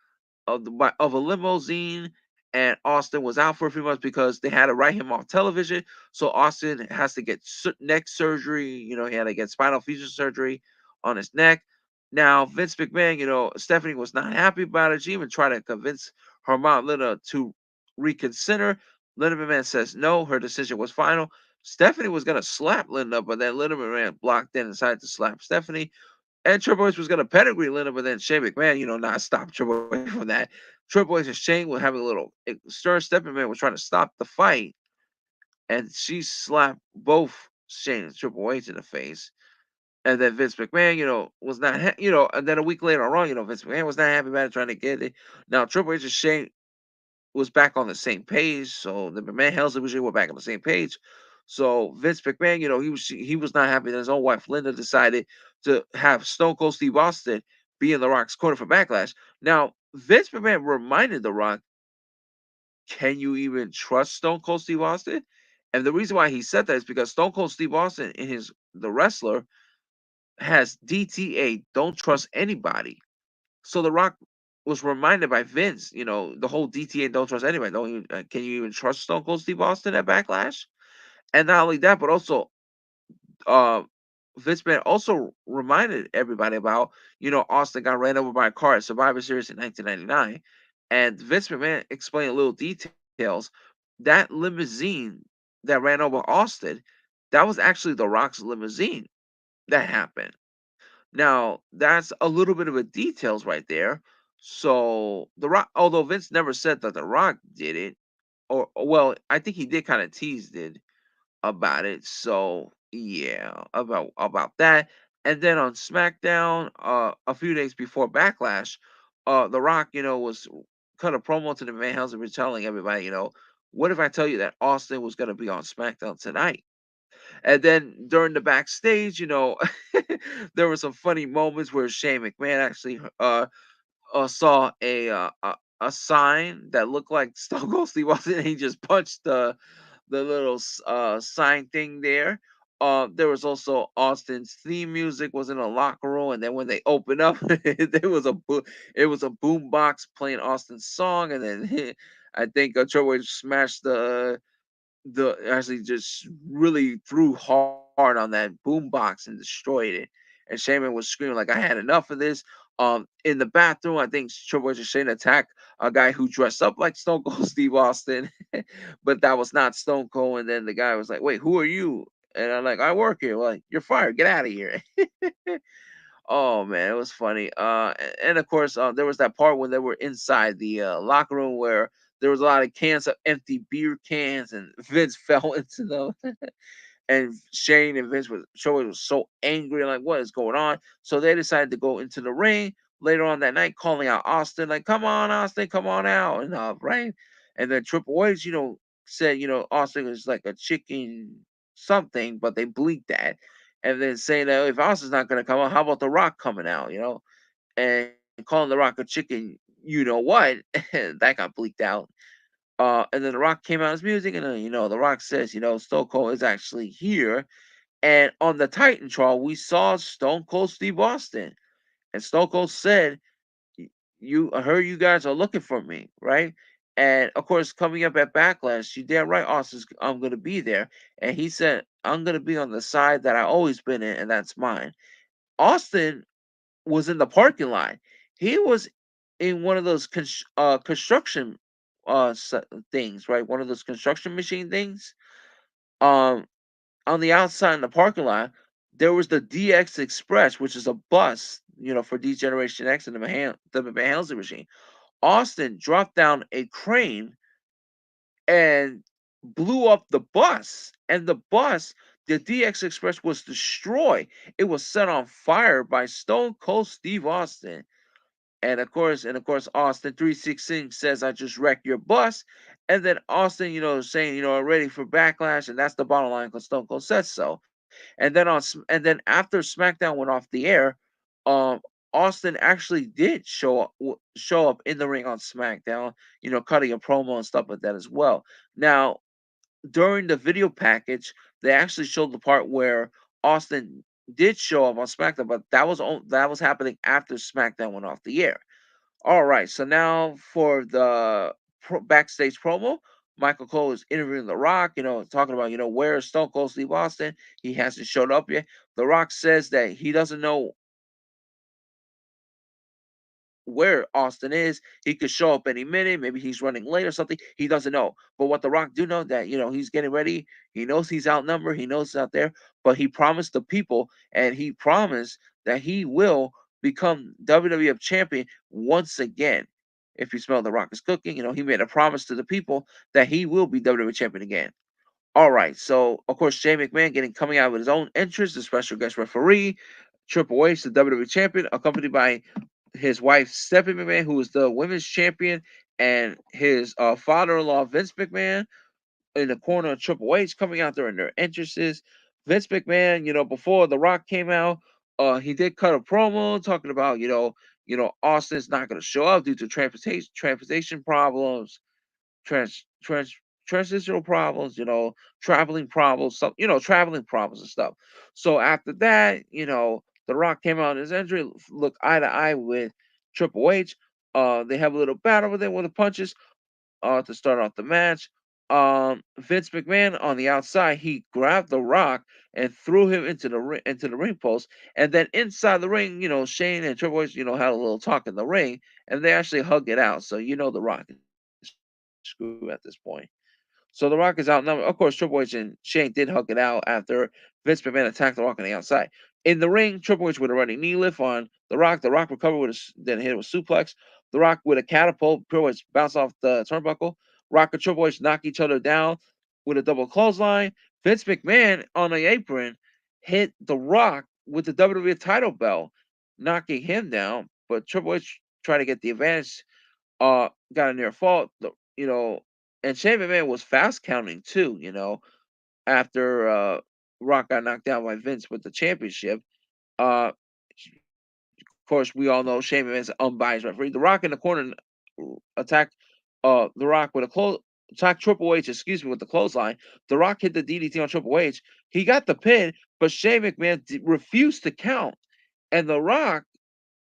of a limousine, and Austin was out for a few months because they had to write him off television. So Austin has to get neck surgery. He had to get spinal fusion surgery on his neck. Now, Vince McMahon, Stephanie was not happy about it. She even tried to convince her mom, Linda, to reconsider. Linda McMahon says no, her decision was final. Stephanie was going to slap Linda, but then Linda McMahon blocked in and decided to slap Stephanie. And Triple H was going to pedigree Linda, but then Shane McMahon, not stop Triple H from that. Triple H and Shane were having a little stir. Stephanie McMahon was trying to stop the fight, and she slapped both Shane and Triple H in the face. And then Vince McMahon, was not, and then a week later on, Vince McMahon was not happy about it, trying to get it. Now Triple H and Shane was back on the same page, so the McMahon Hells Division were back on the same page. So Vince McMahon, he was not happy that his own wife Linda decided to have Stone Cold Steve Austin be in The Rock's corner for Backlash. Now Vince McMahon reminded The Rock, "Can you even trust Stone Cold Steve Austin?" And the reason why he said that is because Stone Cold Steve Austin, in his The Wrestler, has DTA, don't trust anybody. So The Rock was reminded by Vince, the whole DTA, don't trust anybody. Don't even, can you even trust Stone Cold Steve Austin at Backlash? And not only that, but also uh, Vince McMahon also reminded everybody about, Austin got ran over by a car at Survivor Series in 1999. And Vince McMahon explained little details. That limousine that ran over Austin, that was actually The Rock's limousine that happened. Now, that's a little bit of a details right there. So The Rock, although Vince never said that The Rock did it, or well, I think he did kind of teased it about it. So yeah, about that. And then on SmackDown, a few days before Backlash, The Rock, was cut a promo to the Van Helsing, telling everybody, what if I tell you that Austin was going to be on SmackDown tonight? And then during the backstage, there were some funny moments where Shane McMahon actually saw a sign that looked like Stone Cold Steve Austin, and he just punched the little sign thing there. There was also Austin's theme music was in a locker room, and then when they opened up, it was a boom box playing Austin's song, and then I think Triple H smashed the actually just really threw hard on that boom box and destroyed it. And Shaman was screaming like, "I had enough of this." In the bathroom, I think Triple H and Shane attacked a guy who dressed up like Stone Cold Steve Austin, but that was not Stone Cold. And then the guy was like, "Wait, who are you?" And I'm like, "I work here." Like, "You're fired. Get out of here." Oh man, it was funny. And of course, there was that part when they were inside the locker room where there was a lot of cans of empty beer cans, and Vince fell into them. And Shane and Vince was so angry, like, what is going on? So they decided to go into the ring later on that night, calling out Austin, like, "Come on, Austin, come on out," and right. And then Triple H, said, Austin was like a chicken something, but they bleeped that. And then saying that if Austin's not gonna come out, how about The Rock coming out, and calling The Rock a chicken, what? That got bleaked out. And then The Rock came out his music, and then, The Rock says, Stone Cold is actually here. And on the Titantron, we saw Stone Cold Steve Austin. And Stone Cold said, I heard you guys are looking for me, right? And of course, coming up at Backlash, you damn right, Austin's, I'm going to be there. And he said, I'm going to be on the side that I always been in, and that's mine. Austin was in the parking lot. He was in one of those construction things, right? One of those construction machine things. Um, on the outside in the parking lot, there was the DX Express, which is a bus, for D Generation X and the McMahon machine. Austin dropped down a crane and blew up the bus. And the DX Express was destroyed. It was set on fire by Stone Cold Steve Austin. And of course, Austin 316 says, "I just wrecked your bus." And then Austin, saying, ready for Backlash, and that's the bottom line because Stone Cold said so. And then after SmackDown went off the air, um, Austin actually did show up in the ring on SmackDown, cutting a promo and stuff like that as well. Now, during the video package, they actually showed the part where Austin did show up on SmackDown, but that was happening after SmackDown went off the air. All right, so now for the backstage promo, Michael Cole is interviewing The Rock, talking about, where is Stone Cold Steve Austin? He hasn't showed up yet. The Rock says that he doesn't know where Austin is. He could show up any minute. Maybe he's running late or something. He doesn't know. But what The Rock do know that he's getting ready. He knows he's outnumbered. He knows he's out there. But he promised the people, and he promised that he will become WWF champion once again. If you smell The Rock is cooking, he made a promise to the people that he will be WWE champion again. All right, so of course Shane McMahon getting coming out with his own entrance, the special guest referee, Triple H, the WWE champion, accompanied by his wife Stephanie McMahon, who is the women's champion, and his father-in-law Vince McMahon in the corner of Triple H coming out there in their entrances. Vince McMahon, before The Rock came out, he did cut a promo talking about Austin's not going to show up due to transportation problems, trans trans transitional problems, traveling problems, traveling problems and stuff. So after that, The Rock came out in his entry, looked eye to eye with Triple H. They have a little battle with him with the punches to start off the match. Vince McMahon on the outside, he grabbed The Rock and threw him into the ring post. And then inside the ring, Shane and Triple H, had a little talk in the ring, and they actually hugged it out. So The Rock is screwed at this point. So The Rock is outnumbered. Of course, Triple H and Shane did hug it out after Vince McMahon attacked The Rock on the outside. In the ring, Triple H with a running knee lift on The Rock. The Rock recovered then hit it with suplex. The Rock with a catapult. Triple H bounced off the turnbuckle. Rock and Triple H knock each other down with a double clothesline. Vince McMahon on the apron hit The Rock with the WWE title belt, knocking him down. But Triple H tried to get the advantage. Got a near fault. And Shane McMahon was fast counting too. After Rock got knocked down by Vince with the championship. Uh, of course, we all know Shane McMahon's an unbiased referee. The Rock in the corner attacked The Rock with a attack Triple H, excuse me, with the clothesline. The Rock hit the DDT on Triple H. He got the pin, but Shane McMahon refused to count. And The Rock,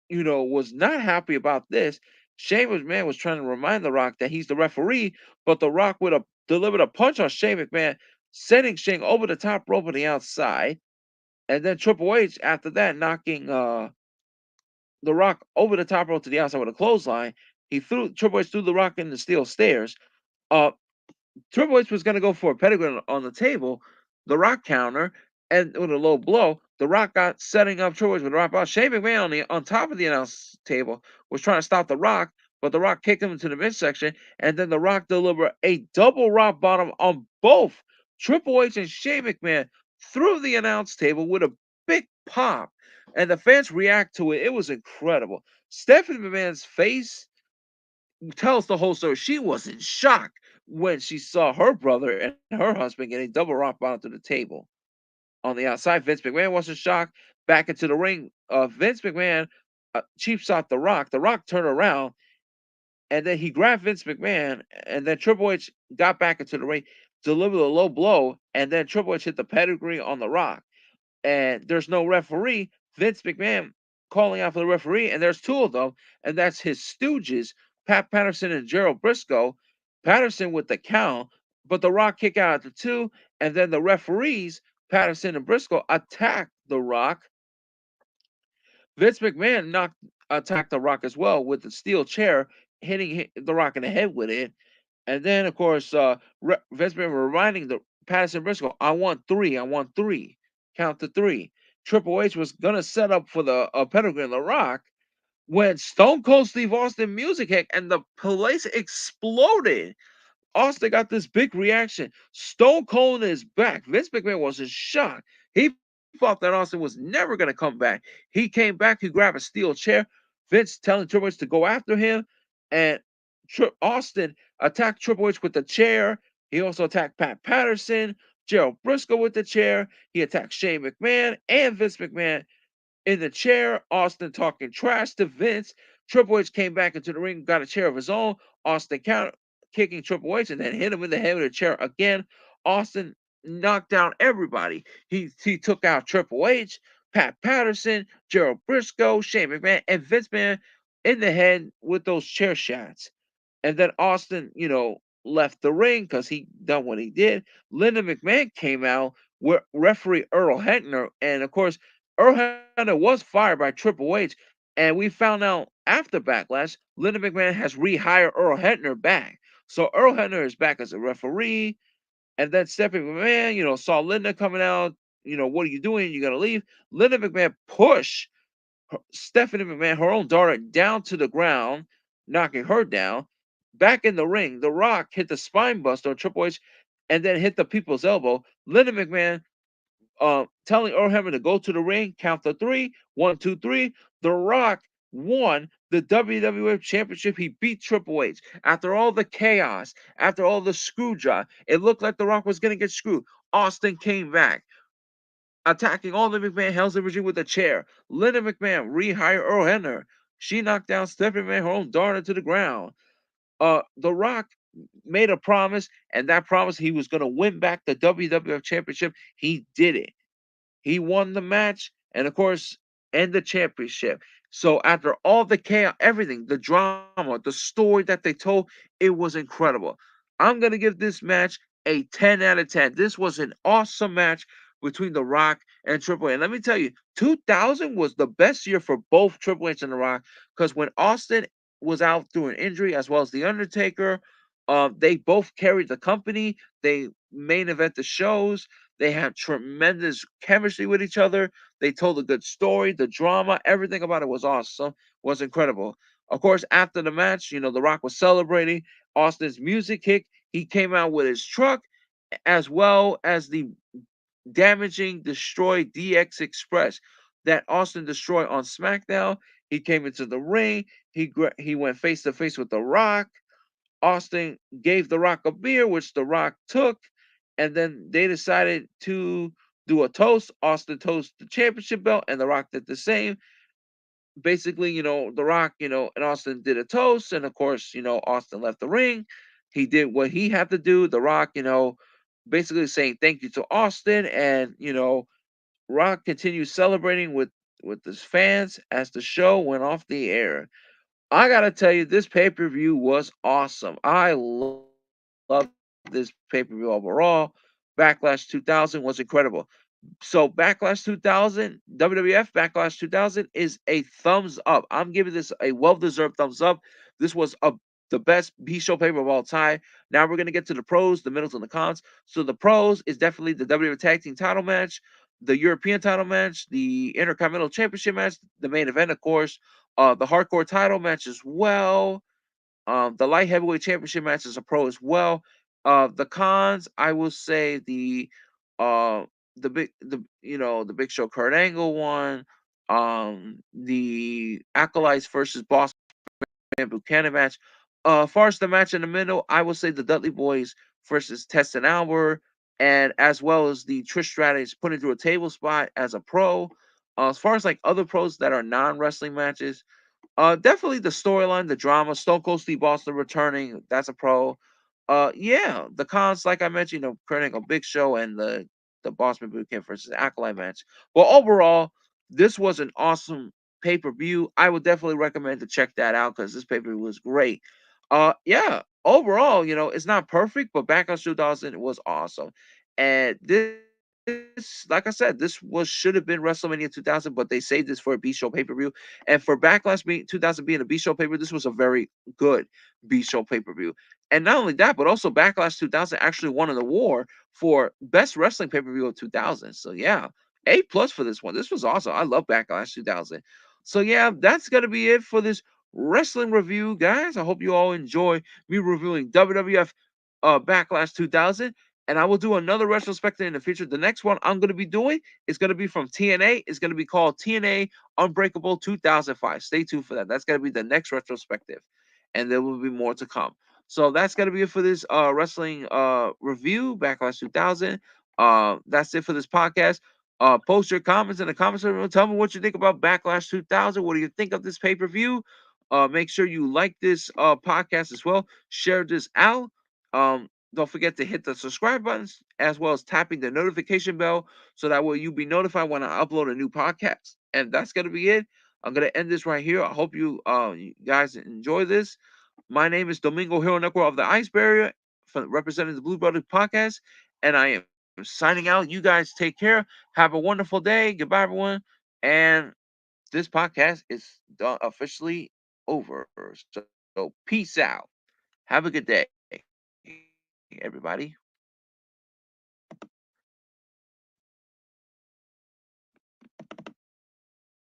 was not happy about this. Shane McMahon was trying to remind The Rock that he's the referee, but The Rock would have delivered a punch on Shane McMahon, sending Shane over the top rope on the outside. And then Triple H, after that, knocking The Rock over the top rope to the outside with a clothesline. Triple H threw The Rock in the steel stairs. Uh, Triple H was going to go for a pedigree on the table, The Rock counter, and with a low blow, The Rock got setting up Triple H with a rock bottom. Shane McMahon on top of the announce table was trying to stop The Rock, but The Rock kicked him into the midsection, and then The Rock delivered a double rock bottom on both Triple H and Shane McMahon through the announce table with a big pop, and the fans react to it. It was incredible. Stephanie McMahon's face tells the whole story. She was in shock when she saw her brother and her husband getting double rock bottom to the table. On the outside, Vince McMahon was in shock. Back into the ring, Vince McMahon cheap shot The Rock. The Rock turned around and then he grabbed Vince McMahon, and then Triple H got back into the ring, delivered a low blow, and then Triple H hit the pedigree on The Rock. And there's no referee. Vince McMahon calling out for the referee, and there's two of them, and that's his stooges, Pat Patterson and Gerald Briscoe. Patterson with the count, but The Rock kick out at the two, and then the referees, Patterson and Briscoe, attack The Rock. Vince McMahon attacked The Rock as well with the steel chair, hitting The Rock in the head with it. And then, of course, Vince McMahon reminding the Patterson Briscoe, I want three. I want three. Count to three. Triple H was going to set up for the pedigree in The Rock when Stone Cold Steve Austin music hit and the place exploded. Austin got this big reaction. Stone Cold is back. Vince McMahon was in shock. He thought that Austin was never going to come back. He came back. He grabbed a steel chair. Vince telling Triple H to go after him. And Austin attacked Triple H with the chair. He also attacked Pat Patterson, Gerald Briscoe with the chair. He attacked Shane McMahon and Vince McMahon in the chair. Austin talking trash to Vince. Triple H came back into the ring, got a chair of his own. Austin counter kicking Triple H and then hit him in the head with a chair again. Austin knocked down everybody. He took out Triple H, Pat Patterson, Gerald Briscoe, Shane McMahon, and Vince McMahon in the head with those chair shots. And then Austin, left the ring because he done what he did. Linda McMahon came out with referee Earl Hebner, and of course, Earl Hebner was fired by Triple H, and we found out after Backlash, Linda McMahon has rehired Earl Hebner back. So Earl Hebner is back as a referee, and then Stephanie McMahon, saw Linda coming out. What are you doing? You gotta leave. Linda McMahon pushed Stephanie McMahon, her own daughter, down to the ground, knocking her down. Back in the ring, The Rock hit the spine buster on Triple H and then hit the people's elbow. Linda McMahon telling Earl Hebner to go to the ring, count the three, 1, 2, 3. The Rock won the WWF Championship. He beat Triple H. After all the chaos, after all the screw job, it looked like The Rock was going to get screwed. Austin came back, attacking all the McMahon Hells and Virginia with a chair. Linda McMahon rehired Earl Hebner. She knocked down Stephanie McMahon, her own daughter, to the ground. The Rock made a promise, and that promise he was going to win back the WWF Championship. He did it. He won the match and, of course, and the championship. So after all the chaos, everything, the drama, the story that they told, it was incredible. I'm gonna give this match a 10 out of 10. This was an awesome match between The Rock and Triple H. And let me tell you, 2000 was the best year for both Triple H and The Rock because when Austin was out through an injury, as well as The Undertaker, they both carried the company. They main event the shows. They had tremendous chemistry with each other. They told a good story. The drama, everything about it was awesome, was incredible. Of course, after the match, The Rock was celebrating. Austin's music hit. He came out with his truck, as well as the damaging, destroyed DX Express that Austin destroyed on SmackDown. He came into the ring. He went face to face with The Rock. Austin gave The Rock a beer, which The Rock took, and then they decided to do a toast. Austin toasted the championship belt, and The Rock did the same. Basically, The Rock, and Austin did a toast, and of course, Austin left the ring. He did what he had to do. The Rock, basically saying thank you to Austin, and Rock continued celebrating with his fans as the show went off the air. I gotta tell you, this pay per view was awesome. I love this pay per view overall. Backlash 2000 was incredible. So Backlash 2000, WWF Backlash 2000 is a thumbs up. I'm giving this a well-deserved thumbs up. This was the best B show paper of all time. Now we're gonna get to the pros, the middles, and the cons. So the pros is definitely the WWF Tag Team Title match, the European Title match, the Intercontinental Championship match, the main event, of course, the Hardcore Title match as well. The Light Heavyweight Championship match is a pro as well. The cons, I will say uh the Big Show Kurt Angle one, the Acolytes versus Boss Man Buchanan match. As far as the match in the middle, I will say the Dudley Boys versus Test and Albert, and as well as the Trish Stratus putting through a table spot as a pro. As far as like other pros that are non-wrestling matches, definitely the storyline, the drama, Stone Cold Steve Austin returning, that's a pro. Yeah, the cons, like I mentioned, Kurt Angle, Big Show, and the Bossman Boot Camp versus Acolyte match. But overall, this was an awesome pay per view. I would definitely recommend to check that out because this pay per view was great. Yeah, overall, it's not perfect, but Backlash 2000 was awesome. And this, like I said, this was should have been WrestleMania 2000, but they saved this for a B Show pay per view. And for Backlash 2000 being a B Show pay per view, this was a very good B Show pay per view. And not only that, but also Backlash 2000 actually won an award for best wrestling pay per view of 2000. So yeah, A+ for this one. This was awesome. I love Backlash 2000. So yeah, that's gonna be it for this wrestling review, guys. I hope you all enjoy me reviewing WWF Backlash 2000. And I will do another retrospective in the future. The next one I'm going to be doing is going to be from TNA. It's going to be called TNA Unbreakable 2005. Stay tuned for that. That's going to be the next retrospective. And there will be more to come. So that's going to be it for this wrestling review, Backlash 2000. That's it for this podcast. Post your comments in the comments section. Tell me what you think about Backlash 2000. What do you think of this pay per view? Make sure you like this podcast as well. Share this out. Don't forget to hit the subscribe buttons as well as tapping the notification bell so that way you'll be notified when I upload a new podcast. And that's gonna be it. I'm gonna end this right here. I hope you guys enjoy this. My name is Domingo Hero Network of the Ice Barrier, representing the Blue Brothers Podcast, and I am signing out. You guys take care. Have a wonderful day. Goodbye, everyone. And this podcast is officially over. So peace out. Have a good day, everybody.